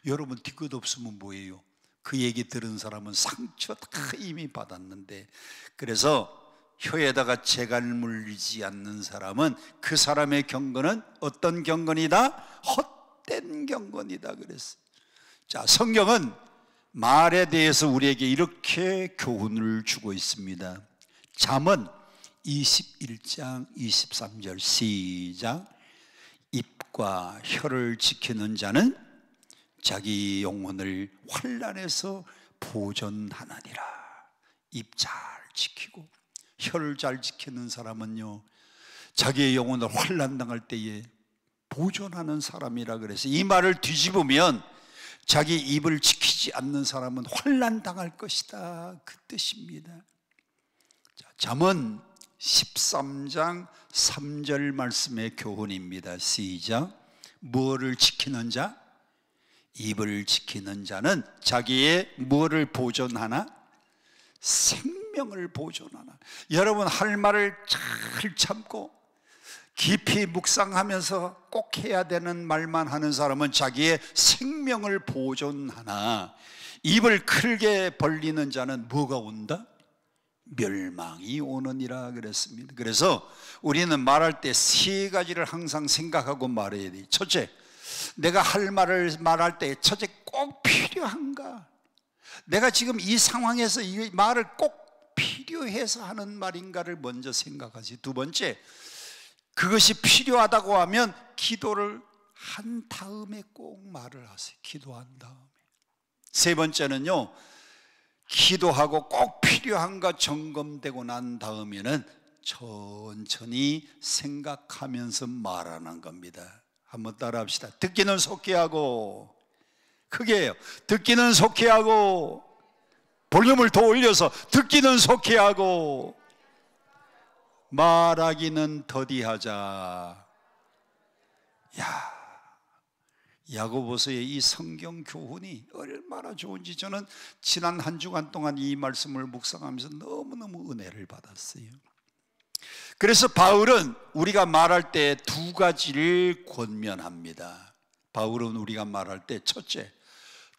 여러분 뒤끝 없으면 뭐예요? 그 얘기 들은 사람은 상처 다 이미 받았는데, 그래서 혀에다가 제갈 물리지 않는 사람은 그 사람의 경건은 어떤 경건이다? 헛된 경건이다 그랬어요. 자, 성경은 말에 대해서 우리에게 이렇게 교훈을 주고 있습니다. 잠언 21장 23절 시작. 입과 혀를 지키는 자는 자기 영혼을 환난에서 보존하느니라. 입 잘 지키고 혀를 잘 지키는 사람은요, 자기의 영혼을 환난당할 때에 보존하는 사람이라 그래서 이 말을 뒤집으면 자기 입을 지키지 않는 사람은 환난당할 것이다, 그 뜻입니다. 자, 잠언 13장 3절 말씀의 교훈입니다. 시작. 무엇을 지키는 자? 입을 지키는 자는 자기의 무엇을 보존하나? 생명을 보존하나. 여러분 할 말을 잘 참고 깊이 묵상하면서 꼭 해야 되는 말만 하는 사람은 자기의 생명을 보존하나, 입을 크게 벌리는 자는 뭐가 온다? 멸망이 오느니라 그랬습니다. 그래서 우리는 말할 때 세 가지를 항상 생각하고 말해야 돼. 첫째, 내가 할 말을 말할 때 첫째 꼭 필요한가? 내가 지금 이 상황에서 이 말을 꼭 필요해서 하는 말인가를 먼저 생각하지. 두 번째, 그것이 필요하다고 하면 기도를 한 다음에 꼭 말을 하세요. 기도한 다음에. 세 번째는요, 기도하고 꼭 필요한가 점검되고 난 다음에는 천천히 생각하면서 말하는 겁니다. 한번 따라 합시다. 듣기는 속히 하고, 크게 해요. 듣기는 속히 하고, 볼륨을 더 올려서 듣기는 속히 하고, 말하기는 더디하자. 야, 야고보서의 이 성경 교훈이 얼마나 좋은지 저는 지난 한 주간 동안 이 말씀을 묵상하면서 너무너무 은혜를 받았어요. 그래서 바울은 우리가 말할 때 두 가지를 권면합니다. 바울은 우리가 말할 때 첫째,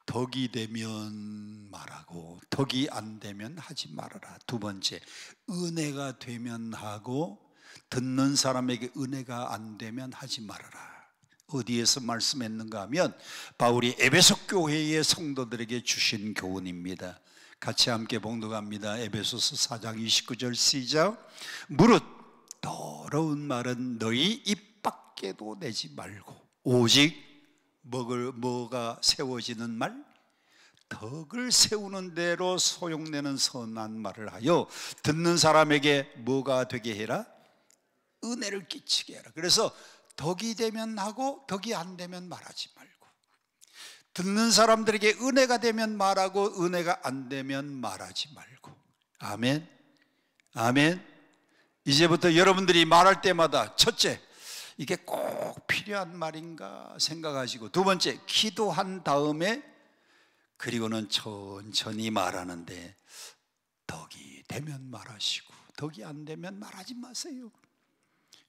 덕이 되면 말하고 덕이 안 되면 하지 말아라. 두 번째, 은혜가 되면 하고 듣는 사람에게 은혜가 안 되면 하지 말아라. 어디에서 말씀했는가 하면 바울이 에베소 교회의 성도들에게 주신 교훈입니다. 같이 함께 봉독합니다. 에베소서 4장 29절 시작. 무릇 더러운 말은 너희 입 밖에도 내지 말고 오직 뭐가 세워지는 말? 덕을 세우는 대로 소용내는 선한 말을 하여 듣는 사람에게 뭐가 되게 해라? 은혜를 끼치게 해라. 그래서 덕이 되면 하고 덕이 안 되면 말하지 말고, 듣는 사람들에게 은혜가 되면 말하고 은혜가 안 되면 말하지 말고. 아멘. 아멘. 이제부터 여러분들이 말할 때마다 첫째, 이게 꼭 필요한 말인가 생각하시고, 두 번째, 기도한 다음에 그리고는 천천히 말하는데 덕이 되면 말하시고 덕이 안 되면 말하지 마세요.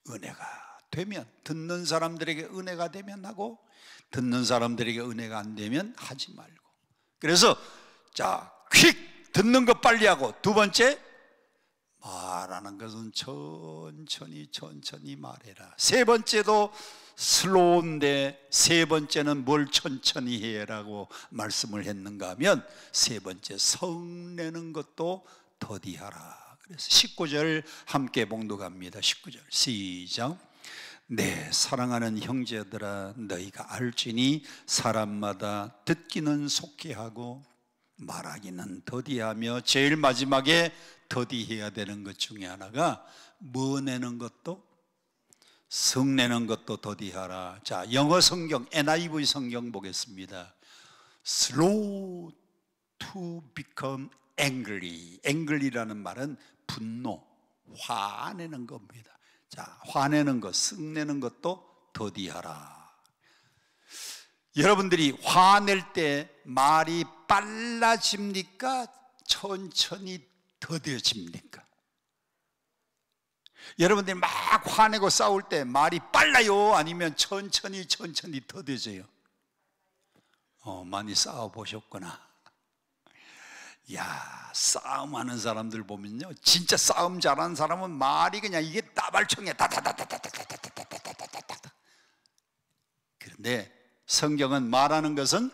은혜가 되면, 듣는 사람들에게 은혜가 되면 하고, 듣는 사람들에게 은혜가 안 되면 하지 말고. 그래서 자, 퀵 듣는 거 빨리 하고, 두 번째 말하는 것은 천천히 말해라. 세 번째도 슬로우인데 세 번째는 뭘 천천히 해라고 말씀을 했는가 하면, 세 번째 성내는 것도 더디하라. 그래서 19절 함께 봉독합니다. 19절 시작. 네, 사랑하는 형제들아, 너희가 알지니 사람마다 듣기는 속히 하고 말하기는 더디하며, 제일 마지막에 더디해야 되는 것 중에 하나가 뭐 내는 것도, 성내는 것도 더디하라. 자, 영어 성경 NIV 성경 보겠습니다. Slow to become angry. angry라는 말은 분노, 화내는 겁니다. 자, 화내는 것, 성내는 것도 더디하라. 여러분들이 화낼 때 말이 빨라집니까? 천천히 더뎌집니까? 여러분들이 막 화내고 싸울 때 말이 빨라요? 아니면 천천히 더뎌져요? 많이 싸워보셨구나. 야, 싸움하는 사람들 보면요, 진짜 싸움 잘하는 사람은 말이 그냥 이게 따발총이야. 다다다다다다다다다다다다. 그런데 성경은 말하는 것은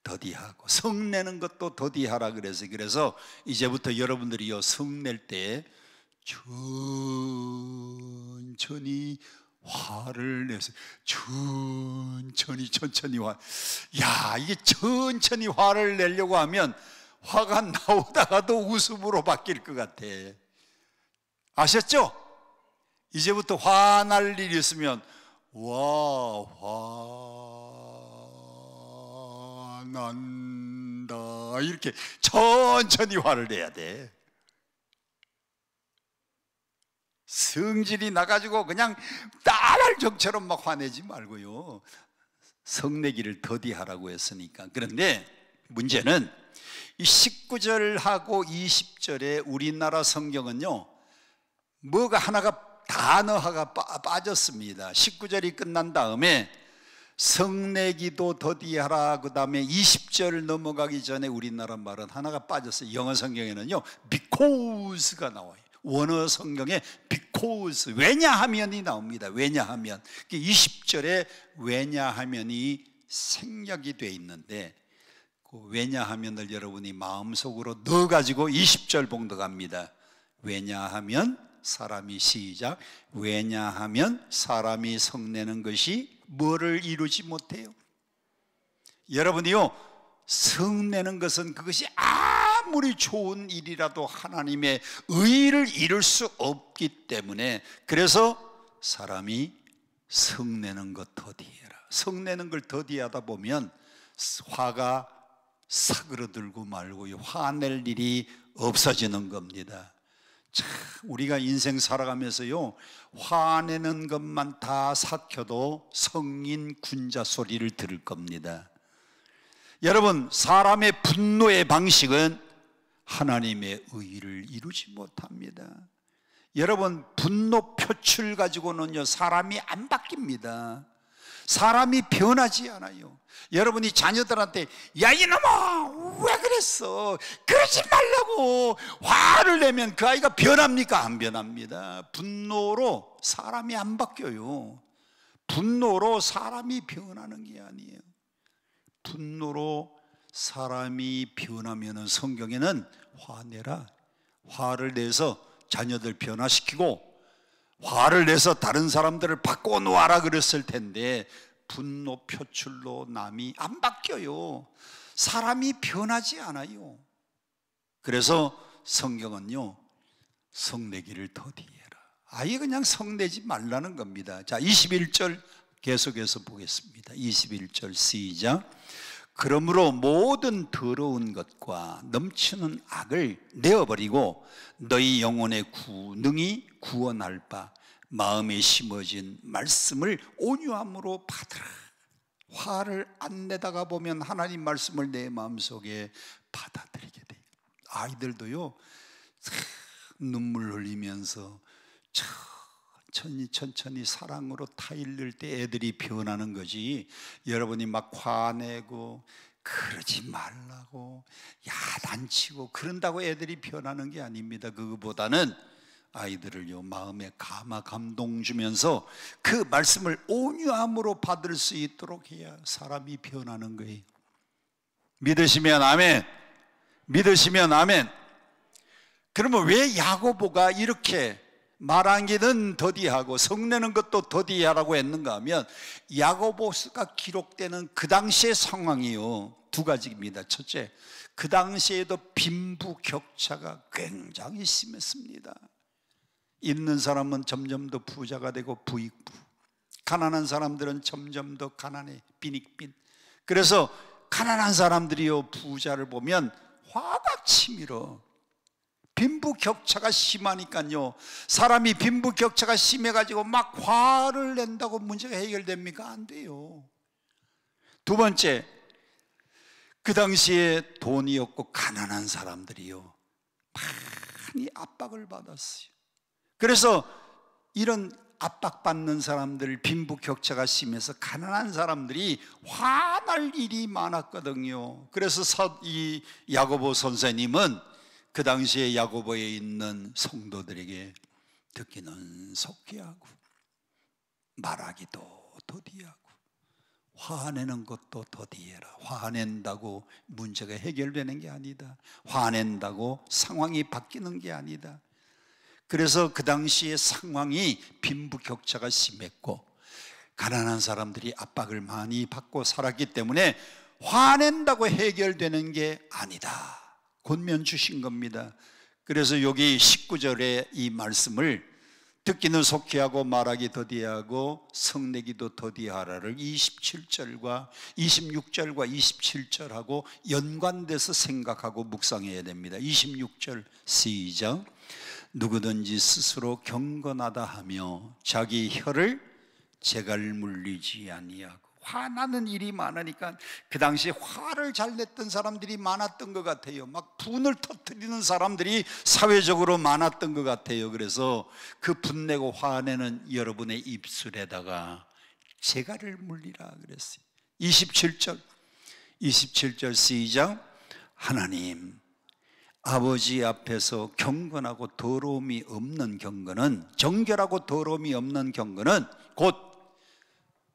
더디하고 성내는 것도 더디하라 그래서 이제부터 여러분들이요, 성낼 때 천천히 화를 내서 천천히 화. 야, 이게 천천히 화를 내려고 하면 화가 나오다가도 웃음으로 바뀔 것 같아. 아셨죠? 이제부터 화날 일이 있으면 화난다 이렇게 천천히 화를 내야 돼. 성질이 나가지고 그냥 따발정처럼 막 화내지 말고요, 성내기를 더디하라고 했으니까. 그런데 문제는 이 19절하고 20절에 우리나라 성경은요, 뭐가 하나가 단어가 빠졌습니다. 19절이 끝난 다음에 성내기도 더디하라, 그 다음에 20절 넘어가기 전에 우리나라 말은 하나가 빠졌어요. 영어 성경에는요 because가 나와요. 원어 성경에 because, 왜냐하면이 나옵니다. 왜냐하면. 20절에 왜냐하면이 생략이 돼 있는데, 그 왜냐하면을 여러분이 마음속으로 넣어가지고 20절 봉독합니다. 왜냐하면 사람이, 시작, 왜냐하면 사람이 성내는 것이 뭐를 이루지 못해요? 여러분이요, 성내는 것은 그것이 아무리 좋은 일이라도 하나님의 의를 이룰 수 없기 때문에, 그래서 사람이 성내는 것 더디해라. 성내는 걸 더디하다 보면 화가 사그러들고 말고 화낼 일이 없어지는 겁니다. 참, 우리가 인생 살아가면서요, 화내는 것만 다 삭혀도 성인 군자 소리를 들을 겁니다. 여러분, 사람의 분노의 방식은 하나님의 의를 이루지 못합니다. 여러분, 분노 표출 가지고는요, 사람이 안 바뀝니다. 사람이 변하지 않아요. 여러분이 자녀들한테 야 이놈아 왜 그랬어, 그러지 말라고 화를 내면 그 아이가 변합니까? 안 변합니다. 분노로 사람이 안 바뀌어요. 분노로 사람이 변하는 게 아니에요. 분노로 사람이 변하면은 성경에는 화내라, 화를 내서 자녀들 변화시키고 화를 내서 다른 사람들을 바꿔놓아라 그랬을 텐데, 분노 표출로 남이 안 바뀌어요. 사람이 변하지 않아요. 그래서 성경은요, 성내기를 더디해라, 아예 그냥 성내지 말라는 겁니다. 자, 21절 계속해서 보겠습니다. 21절 시작. 그러므로 모든 더러운 것과 넘치는 악을 내어버리고 너희 영혼의 능히 구원할 바 마음에 심어진 말씀을 온유함으로 받으라. 화를 안 내다가 보면 하나님 말씀을 내 마음속에 받아들이게 돼요. 아이들도요, 눈물 흘리면서 천천히 사랑으로 타일릴 때 애들이 변하는 거지, 여러분이 막 화내고 그러지 말라고 야단치고 그런다고 애들이 변하는 게 아닙니다. 그거보다는 아이들을요, 마음에 감동 주면서 그 말씀을 온유함으로 받을 수 있도록 해야 사람이 변하는 거예요. 믿으시면 아멘. 믿으시면 아멘. 그러면 왜 야고보가 이렇게 말하기는 더디하고 성내는 것도 더디하라고 했는가 하면, 야고보서가 기록되는 그 당시의 상황이요, 두 가지입니다. 첫째, 그 당시에도 빈부격차가 굉장히 심했습니다. 있는 사람은 점점 더 부자가 되고 부익부, 가난한 사람들은 점점 더 가난해 빈익빈. 그래서 가난한 사람들이요, 부자를 보면 화가 치밀어. 빈부격차가 심하니까요, 사람이 빈부격차가 심해가지고 막 화를 낸다고 문제가 해결됩니까? 안 돼요. 두 번째, 그 당시에 돈이 없고 가난한 사람들이요, 많이 압박을 받았어요. 그래서 이런 압박받는 사람들, 빈부격차가 심해서 가난한 사람들이 화날 일이 많았거든요. 그래서 이 야고보 선생님은 그 당시에 야고보에 있는 성도들에게 듣기는 속히하고 말하기도 더디하고 화내는 것도 더디해라. 화낸다고 문제가 해결되는 게 아니다. 화낸다고 상황이 바뀌는 게 아니다. 그래서 그 당시의 상황이 빈부격차가 심했고 가난한 사람들이 압박을 많이 받고 살았기 때문에 화낸다고 해결되는 게 아니다, 권면 주신 겁니다. 그래서 여기 19절에 이 말씀을 듣기는 속히 하고 말하기 더디하고 성내기도 더디하라를 27절과 26절과 27절하고 연관돼서 생각하고 묵상해야 됩니다. 26절 시작. 누구든지 스스로 경건하다 하며 자기 혀를 재갈 물리지 아니하고. 화나는 일이 많으니까 그 당시에 화를 잘 냈던 사람들이 많았던 것 같아요. 막 분을 터뜨리는 사람들이 사회적으로 많았던 것 같아요. 그래서 그 분내고 화내는 여러분의 입술에다가 재갈을 물리라 그랬어요. 27절 시작. 하나님 아버지 앞에서 경건하고 더러움이 없는 경건은, 정결하고 더러움이 없는 경건은 곧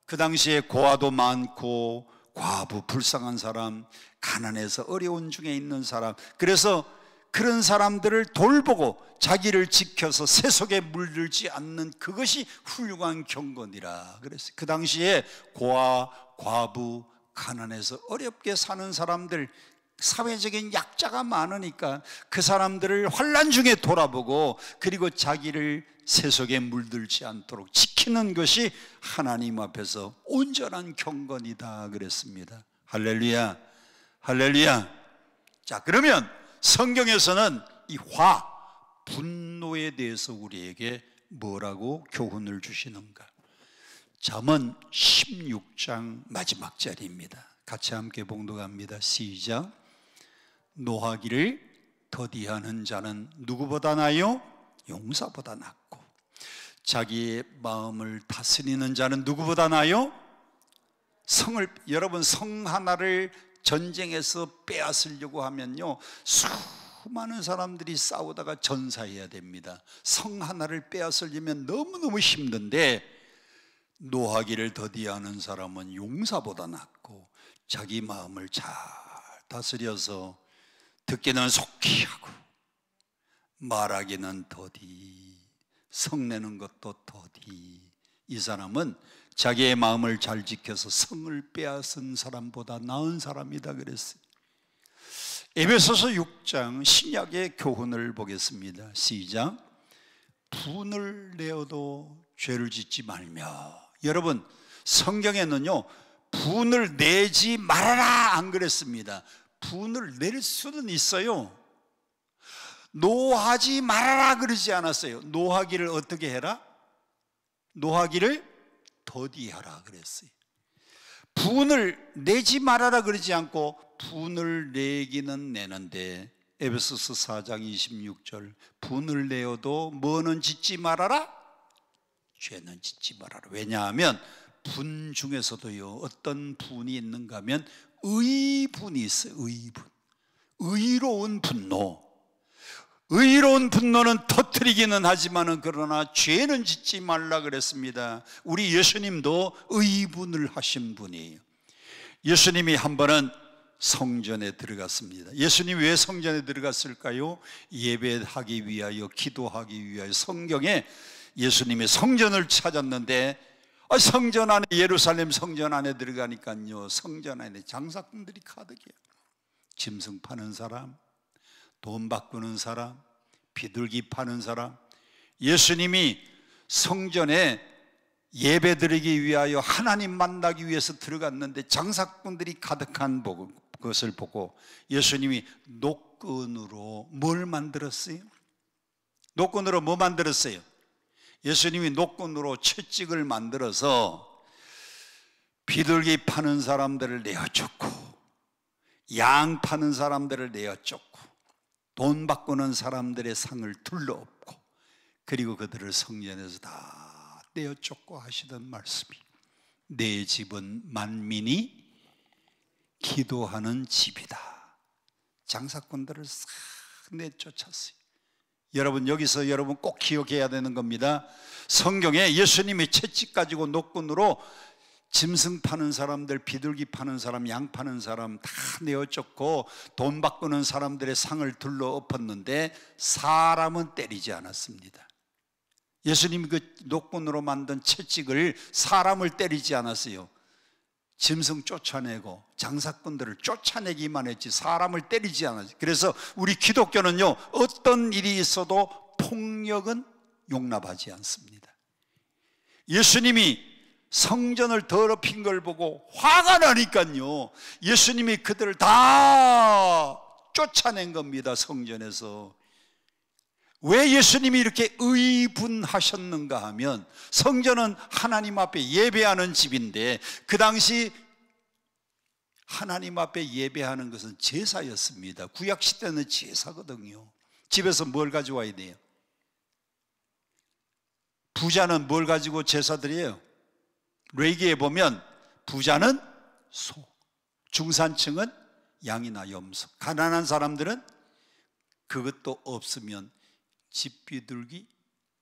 그 당시에 고아도 많고 과부, 불쌍한 사람, 가난해서 어려운 중에 있는 사람, 그래서 그런 사람들을 돌보고 자기를 지켜서 세속에 물들지 않는 그것이 훌륭한 경건이라 그랬어요. 그 당시에 고아, 과부, 가난해서 어렵게 사는 사람들, 사회적인 약자가 많으니까 그 사람들을 환난 중에 돌아보고 그리고 자기를 세속에 물들지 않도록 지키는 것이 하나님 앞에서 온전한 경건이다 그랬습니다. 할렐루야, 할렐루야. 자, 그러면 성경에서는 이 분노에 대해서 우리에게 뭐라고 교훈을 주시는가? 잠언 16장 마지막 절입니다. 같이 함께 봉독합니다. 시작. 노하기를 더디하는 자는 누구보다 나요? 용사보다 낫고, 자기의 마음을 다스리는 자는 누구보다 나요? 여러분, 성 하나를 전쟁에서 빼앗으려고 하면요, 수많은 사람들이 싸우다가 전사해야 됩니다. 성 하나를 빼앗으려면 너무너무 힘든데, 노하기를 더디하는 사람은 용사보다 낫고 자기 마음을 잘 다스려서 듣기는 속히 하고 말하기는 더디, 성내는 것도 더디. 이 사람은 자기의 마음을 잘 지켜서 성을 빼앗은 사람보다 나은 사람이다 그랬어요. 에베소서 6장 신약의 교훈을 보겠습니다. 시작. 분을 내어도 죄를 짓지 말며. 여러분, 성경에는요 분을 내지 말아라 안 그랬습니다. 분을 낼 수는 있어요. 노하지 말아라 그러지 않았어요. 노하기를 어떻게 해라? 노하기를 더디하라 그랬어요. 분을 내지 말아라 그러지 않고 분을 내기는 내는데, 에베소서 4장 26절 분을 내어도 뭐는 짓지 말아라? 죄는 짓지 말아라. 왜냐하면 분 중에서도요, 어떤 분이 있는가 하면 의분이 있어요. 의분. 의로운 분노. 의로운 분노는 터뜨리기는 하지만은 그러나 죄는 짓지 말라 그랬습니다. 우리 예수님도 의분을 하신 분이에요. 예수님이 한 번은 성전에 들어갔습니다. 예수님이 왜 성전에 들어갔을까요? 예배하기 위하여, 기도하기 위하여. 성경에 예수님이 성전을 찾았는데 성전 안에, 예루살렘 성전 안에 들어가니까요, 성전 안에 장사꾼들이 가득해요. 짐승 파는 사람, 돈 바꾸는 사람, 비둘기 파는 사람. 예수님이 성전에 예배 드리기 위하여, 하나님 만나기 위해서 들어갔는데 장사꾼들이 가득한 것을 보고 예수님이 노끈으로 뭘 만들었어요? 노끈으로 뭐 만들었어요? 예수님이 노끈으로 채찍을 만들어서 비둘기 파는 사람들을 내어쫓고, 양 파는 사람들을 내어쫓고, 돈 바꾸는 사람들의 상을 둘러엎고, 그리고 그들을 성전에서 다 내어쫓고 하시던 말씀이, 내 집은 만민이 기도하는 집이다. 장사꾼들을 싹 내쫓았어요. 여러분, 여기서 여러분 꼭 기억해야 되는 겁니다. 성경에 예수님이 채찍 가지고 노끈으로 짐승 파는 사람들, 비둘기 파는 사람, 양 파는 사람 다 내어쫓고 돈 바꾸는 사람들의 상을 둘러엎었는데 사람은 때리지 않았습니다. 예수님이 그 노끈으로 만든 채찍을 사람을 때리지 않았어요. 짐승 쫓아내고 장사꾼들을 쫓아내기만 했지 사람을 때리지 않았어요. 그래서 우리 기독교는요, 어떤 일이 있어도 폭력은 용납하지 않습니다. 예수님이 성전을 더럽힌 걸 보고 화가 나니까요, 예수님이 그들을 다 쫓아낸 겁니다. 성전에서. 왜 예수님이 이렇게 의분하셨는가 하면, 성전은 하나님 앞에 예배하는 집인데 그 당시 하나님 앞에 예배하는 것은 제사였습니다. 구약시대는 제사거든요. 집에서 뭘 가져와야 돼요? 부자는 뭘 가지고 제사 드려요? 레위기에 보면 부자는 소, 중산층은 양이나 염소, 가난한 사람들은 그것도 없으면 집비둘기,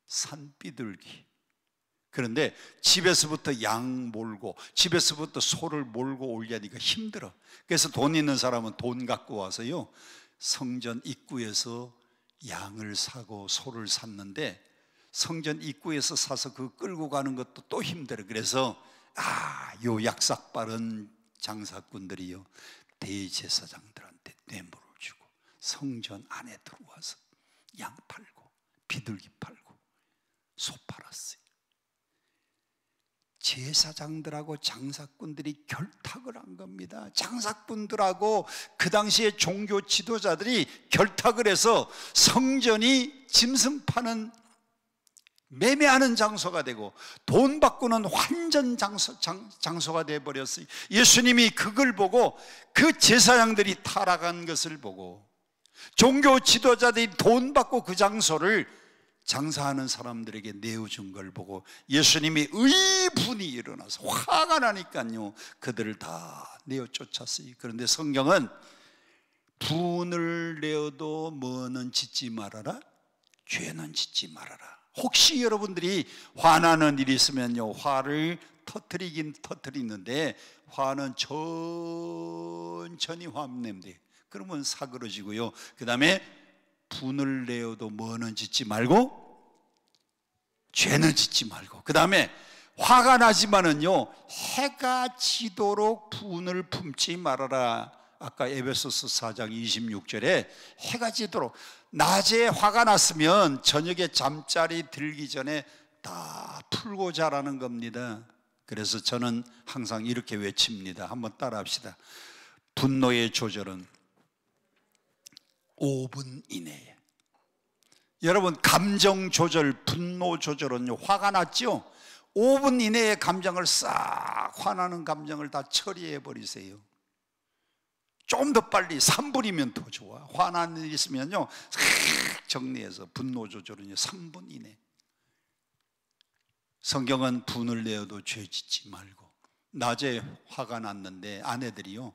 산비둘기. 그런데 집에서부터 양 몰고, 집에서부터 소를 몰고 오려니까 힘들어. 그래서 돈 있는 사람은 돈 갖고 와서요, 성전 입구에서 양을 사고 소를 샀는데, 성전 입구에서 사서 그 끌고 가는 것도 또 힘들어. 그래서 요 약삭 빠른 장사꾼들이요, 대제사장들한테 뇌물을 주고 성전 안에 들어와서 양 팔고 비둘기 팔고 소 팔았어요. 제사장들하고 장사꾼들이 결탁을 한 겁니다. 장사꾼들하고 그 당시에 종교 지도자들이 결탁을 해서 성전이 짐승 파는, 매매하는 장소가 되고 돈 바꾸는 환전 장소가 되어버렸어요. 예수님이 그걸 보고, 그 제사장들이 타락한 것을 보고, 종교 지도자들이 돈 받고 그 장소를 장사하는 사람들에게 내어준 걸 보고 예수님이 의분이 일어나서 화가 나니까요, 그들을 다 내어쫓았어요. 그런데 성경은 분을 내어도 뭐는 짓지 말아라, 죄는 짓지 말아라. 혹시 여러분들이 화나는 일이 있으면요, 화를 터뜨리긴 터뜨리는데 화는 천천히 화내면 돼요. 그러면 사그러지고요, 그 다음에 분을 내어도 뭐는 짓지 말고 죄는 짓지 말고, 그 다음에 화가 나지만은요, 해가 지도록 분을 품지 말아라. 아까 에베소서 4장 26절에 해가 지도록, 낮에 화가 났으면 저녁에 잠자리 들기 전에 다 풀고 자라는 겁니다. 그래서 저는 항상 이렇게 외칩니다. 한번 따라 합시다. 분노의 조절은 5분 이내에. 여러분, 감정 조절, 분노 조절은요, 화가 났죠? 5분 이내에 감정을 싹, 화나는 감정을 다 처리해 버리세요. 좀 더 빨리, 3분이면 더 좋아. 화나는 일이 있으면요, 싹 정리해서. 분노 조절은요 3분 이내. 성경은 분을 내어도 죄 짓지 말고. 낮에 화가 났는데 아내들이요,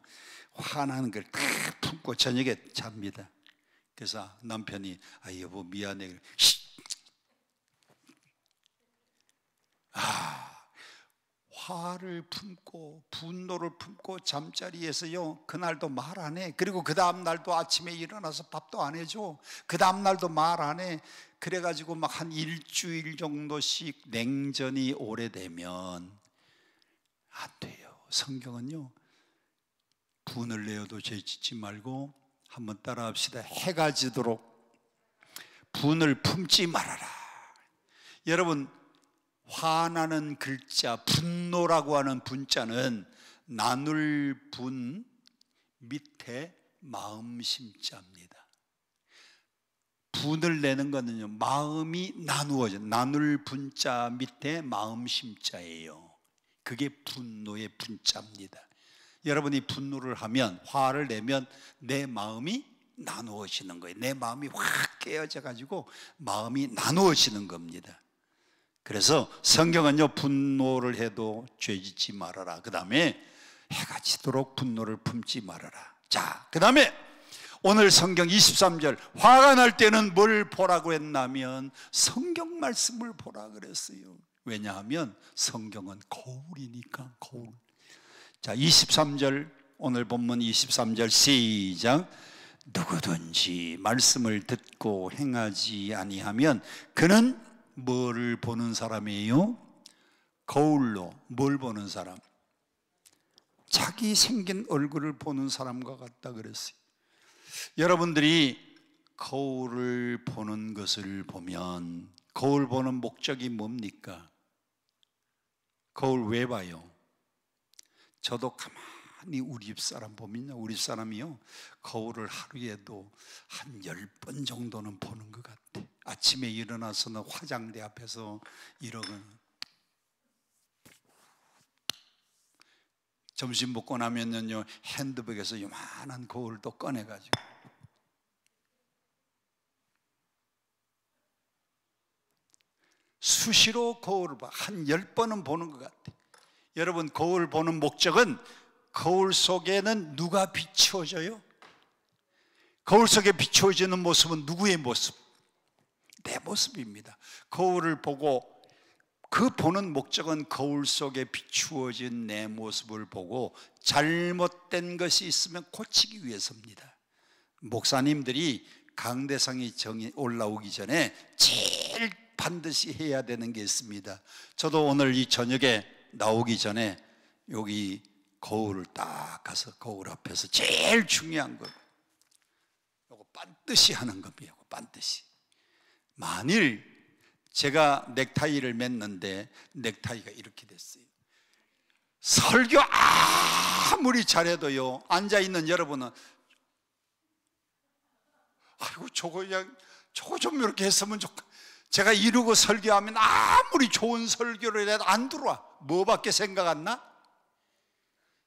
화나는 걸 다 품고 저녁에 잡니다. 그래서 남편이 여보 미안해. 화를 품고 분노를 품고 잠자리에서요, 그날도 말 안 해. 그리고 그 다음 날도 아침에 일어나서 밥도 안 해줘. 그 다음 날도 말 안 해. 그래가지고 막 한 일주일 정도씩 냉전이 오래되면 안 돼요. 성경은요, 분을 내어도 죄 짓지 말고, 한번 따라 합시다. 해가 지도록 분을 품지 말아라. 여러분, 화나는 글자, 분노라고 하는 분자는 나눌 분 밑에 마음 심자입니다. 분을 내는 거는요, 마음이 나누어져. 나눌 분자 밑에 마음 심자예요. 그게 분노의 분자입니다. 여러분이 분노를 하면, 화를 내면 내 마음이 나누어지는 거예요. 내 마음이 확 깨어져 가지고 마음이 나누어지는 겁니다. 그래서 성경은요, 분노를 해도 죄 짓지 말아라. 그 다음에 해가 지도록 분노를 품지 말아라. 자, 그 다음에 오늘 성경 23절, 화가 날 때는 뭘 보라고 했냐면 성경 말씀을 보라 그랬어요. 왜냐하면 성경은 거울이니까. 거울. 자, 23절, 오늘 본문 23절 시작. 누구든지 말씀을 듣고 행하지 아니하면 그는 뭐를 보는 사람이에요? 거울로. 뭘 보는 사람? 자기 생긴 얼굴을 보는 사람과 같다 그랬어요. 여러분들이 거울을 보는 것을 보면, 거울 보는 목적이 뭡니까? 거울 왜 봐요? 저도 가만히 우리 집사람 보면요, 우리 집사람이요, 거울을 하루에도 한 10번 정도는 보는 것 같아. 아침에 일어나서는 화장대 앞에서 이러거나, 점심 먹고 나면요, 핸드백에서 요만한 거울을 또 꺼내가지고 수시로 거울을 봐. 한 10번은 보는 것 같아. 여러분, 거울 보는 목적은, 거울 속에는 누가 비추어져요? 거울 속에 비추어지는 모습은 누구의 모습? 내 모습입니다. 거울을 보고, 그 보는 목적은 거울 속에 비추어진 내 모습을 보고 잘못된 것이 있으면 고치기 위해서입니다. 목사님들이 강대상이 올라오기 전에 제일 반드시 해야 되는 게 있습니다. 저도 오늘 이 저녁에 나오기 전에 여기 거울을 딱 가서 거울 앞에서 제일 중요한 거, 이거 반드시 하는 겁니다. 반드시. 만일 제가 넥타이를 맸는데 넥타이가 이렇게 됐어요. 설교 아무리 잘해도요, 앉아있는 여러분은 아이고 저거 좀 이렇게 했으면 좋겠다. 제가 이러고 설교하면 아무리 좋은 설교를 해도 안 들어와. 뭐밖에 생각 안 나?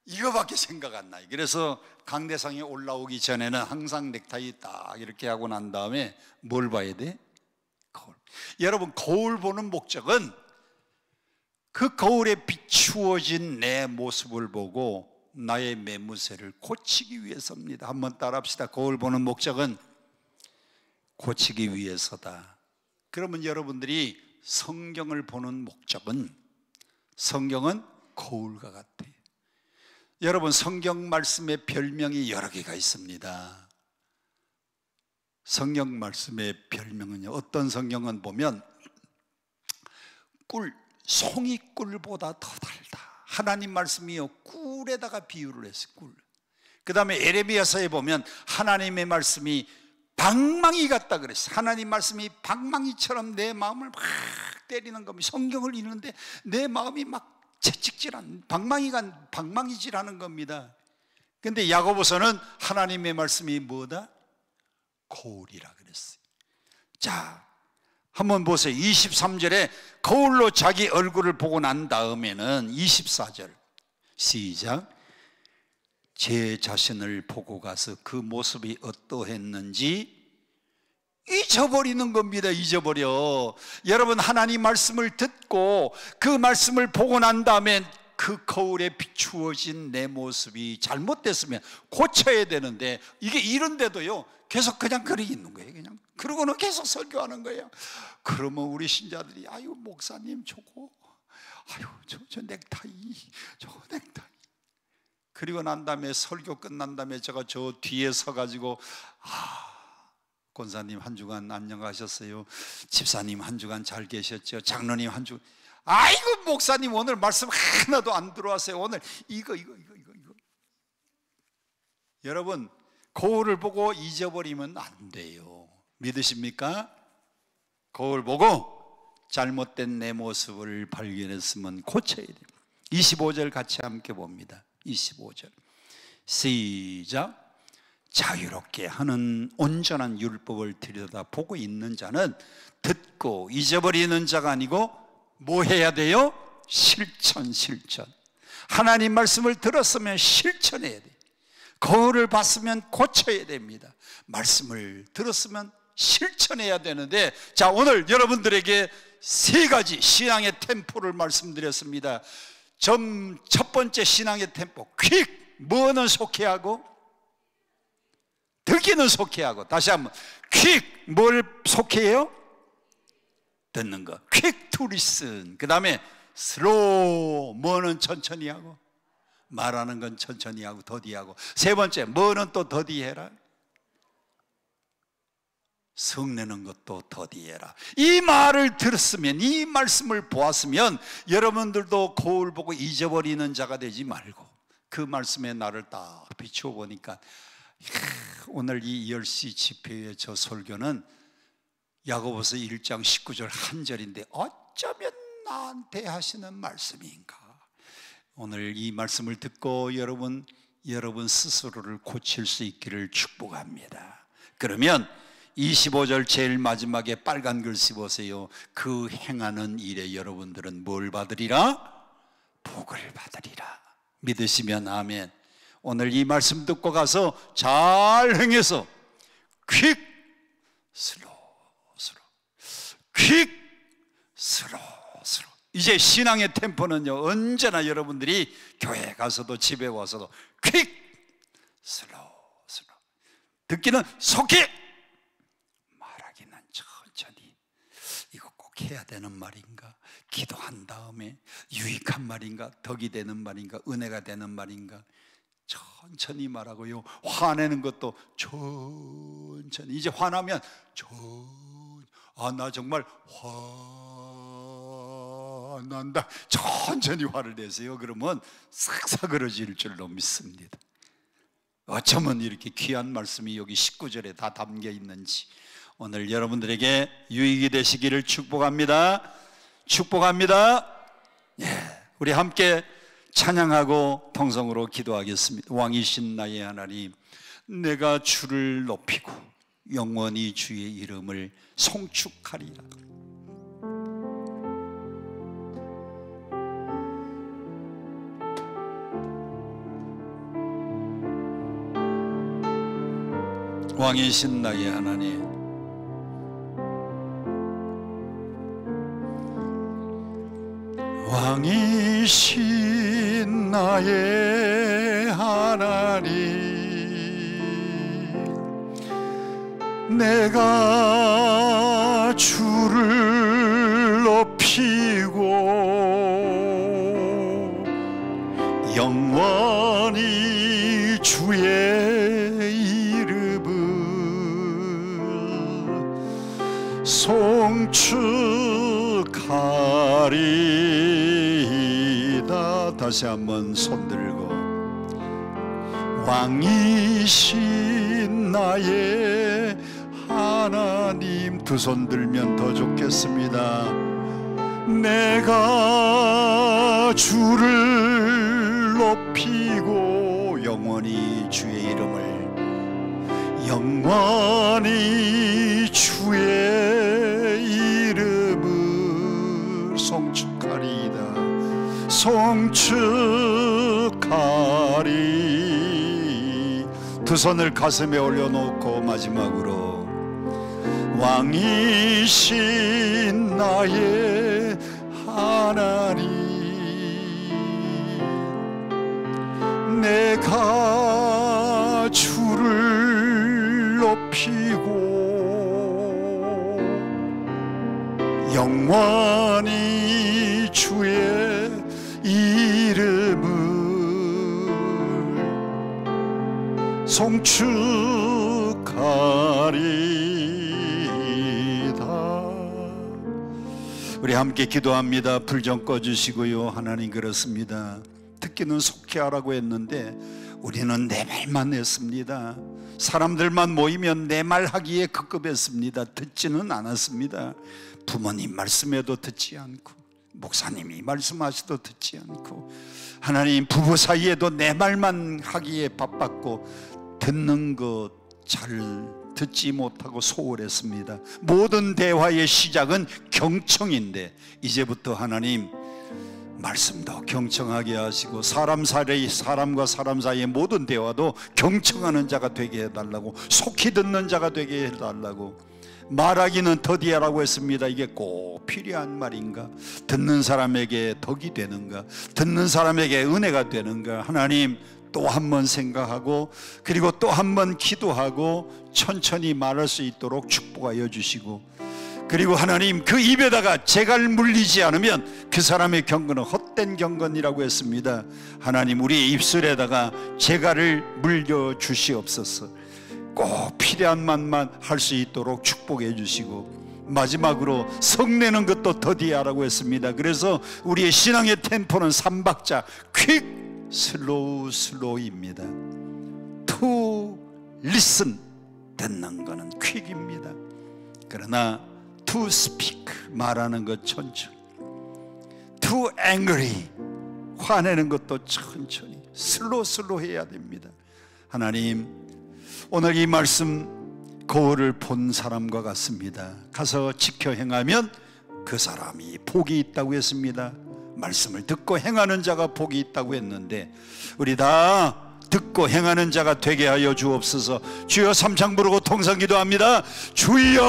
이거밖에 생각 안 나. 그래서 강대상에 올라오기 전에는 항상 넥타이 딱 이렇게 하고 난 다음에 뭘 봐야 돼? 거울. 여러분, 거울 보는 목적은 그 거울에 비추어진 내 모습을 보고 나의 매무새를 고치기 위해서입니다. 한번 따라합시다. 거울 보는 목적은 고치기 위해서다. 그러면 여러분들이 성경을 보는 목적은, 성경은 거울과 같아요. 여러분, 성경 말씀의 별명이 여러 개가 있습니다. 성경 말씀의 별명은요, 어떤 성경은 보면 송이꿀보다 더 달다. 하나님 말씀이요, 꿀에다가 비유를 했어요. 꿀. 그 다음에 에레미야서에 보면 하나님의 말씀이 방망이 같다 그랬어요. 하나님 말씀이 방망이처럼 내 마음을 막 때리는 겁니다. 성경을 읽는데 내 마음이 막 채찍질하는, 방망이질하는 겁니다. 근데 야고보서는 하나님의 말씀이 뭐다? 거울이라 그랬어요. 자, 한번 보세요. 23절에 거울로 자기 얼굴을 보고 난 다음에는 24절 시작. 제 자신을 보고 가서 그 모습이 어떠했는지 잊어버리는 겁니다. 잊어버려. 여러분, 하나님 말씀을 듣고 그 말씀을 보고 난 다음에 그 거울에 비추어진 내 모습이 잘못됐으면 고쳐야 되는데, 이게 이런데도요 계속 그냥 그러고 있는 거예요. 그냥 그러고는 계속 설교하는 거예요. 그러면 우리 신자들이, 아유 목사님 저거, 아유 저 넥타이, 저거 넥타이. 그리고 난 다음에, 설교 끝난 다음에 제가 저 뒤에 서가지고, 권사님 한 주간 안녕하셨어요? 집사님 한 주간 잘 계셨죠? 장로님 한 주간, 아이고 목사님 오늘 말씀 하나도 안 들어왔어요. 오늘 이거. 여러분, 거울을 보고 잊어버리면 안 돼요. 믿으십니까? 거울 보고 잘못된 내 모습을 발견했으면 고쳐야 돼요. 25절 같이 함께 봅니다. 25절 시작. 자유롭게 하는 온전한 율법을 들여다보고 있는 자는 듣고 잊어버리는 자가 아니고 뭐 해야 돼요? 실천. 하나님 말씀을 들었으면 실천해야 돼요. 거울을 봤으면 고쳐야 됩니다. 말씀을 들었으면 실천해야 되는데, 자, 오늘 여러분들에게 세 가지 신앙의 템포를 말씀드렸습니다. 첫 번째 신앙의 템포, 퀵. 뭐는 속해하고 듣기는 속해하고. 다시 한번, 퀵. 뭘 속해해요? 듣는 거. quick to listen. 그 다음에 slow. 뭐는 천천히 하고, 말하는 건 천천히 하고 더디하고. 세 번째, 뭐는 또 더디해라? 성내는 것도 더디해라. 이 말을 들었으면, 이 말씀을 보았으면 여러분들도 거울 보고 잊어버리는 자가 되지 말고 그 말씀에 나를 딱 비추어 보니까, 오늘 이 10시 집회의 저 설교는 야고보서 1장 19절 한 절인데 어쩌면 나한테 하시는 말씀인가. 오늘 이 말씀을 듣고 여러분 스스로를 고칠 수 있기를 축복합니다. 그러면 25절 제일 마지막에 빨간 글씨 보세요. 그 행하는 일에 여러분들은 뭘 받으리라? 복을 받으리라. 믿으시면 아멘. 오늘 이 말씀 듣고 가서 잘 행해서 퀵 슬로우 퀵 슬로우. 이제 신앙의 템포는요, 언제나 여러분들이 교회 가서도 집에 와서도 퀵 슬로우. 듣기는 속히, 말하기는 천천히. 이거 꼭 해야 되는 말인가? 기도한 다음에 유익한 말인가? 덕이 되는 말인가? 은혜가 되는 말인가? 천천히 말하고요. 화내는 것도 천천히. 이제 화나면 나 정말 화난다. 천천히 화를 내세요. 그러면 싹 사그러질 줄로 믿습니다. 어쩌면 이렇게 귀한 말씀이 여기 19절에 다 담겨 있는지 오늘 여러분들에게 유익이 되시기를 축복합니다. 예, 우리 함께 찬양하고 통성으로 기도하겠습니다. 왕이신 나의 하나님, 내가 주를 높이고 영원히 주의 이름을 송축하리라. 왕이신 나의 하나님, 왕이신 나의 하나님, 내가 주를 높이고 영원히 주의 이름을 송축하리이다. 다시 한번 손 들고, 왕이신 나의 하나님. 두 손 들면 더 좋겠습니다. 내가 주를 높이고 영원히 주의 이름을, 영원히 주의 이름을 송축하리이다. 송축하리. 두 손을 가슴에 올려놓고 마지막으로, 왕이신 나의 하나님, 내가 주를 높이고 영원히 주의 이름을 송축하리다. 우리 함께 기도합니다. 불 좀 꺼주시고요. 하나님, 그렇습니다. 듣기는 속히 하라고 했는데 우리는 내 말만 했습니다. 사람들만 모이면 내 말 하기에 급급했습니다. 듣지는 않았습니다. 부모님 말씀에도 듣지 않고, 목사님이 말씀하셔도 듣지 않고, 하나님, 부부 사이에도 내 말만 하기에 바빴고 듣는 것 잘 듣지 못하고 소홀했습니다. 모든 대화의 시작은 경청인데 이제부터 하나님 말씀도 경청하게 하시고 사람과 사람 사이의 모든 대화도 경청하는 자가 되게 해달라고, 속히 듣는 자가 되게 해달라고. 말하기는 더디하라고 했습니다. 이게 꼭 필요한 말인가? 듣는 사람에게 덕이 되는가? 듣는 사람에게 은혜가 되는가? 하나님, 또 한 번 생각하고 그리고 또 한 번 기도하고 천천히 말할 수 있도록 축복하여 주시고, 그리고 하나님, 그 입에다가 재갈 물리지 않으면 그 사람의 경건은 헛된 경건이라고 했습니다. 하나님, 우리의 입술에다가 재갈을 물려 주시옵소서. 꼭 필요한 말만 할 수 있도록 축복해 주시고, 마지막으로 성내는 것도 더디하라고 했습니다. 그래서 우리의 신앙의 템포는 3박자 퀵 슬로우입니다. To listen, 듣는 거는 퀵입니다. 그러나 to speak, 말하는 것 천천히. To angry, 화내는 것도 천천히 슬로우 해야 됩니다. 하나님, 오늘 이 말씀 거울을 본 사람과 같습니다. 가서 지켜 행하면 그 사람이 복이 있다고 했습니다. 말씀을 듣고 행하는 자가 복이 있다고 했는데 우리 다 듣고 행하는 자가 되게 하여 주옵소서. 주여, 삼창 부르고 통성 기도합니다. 주여.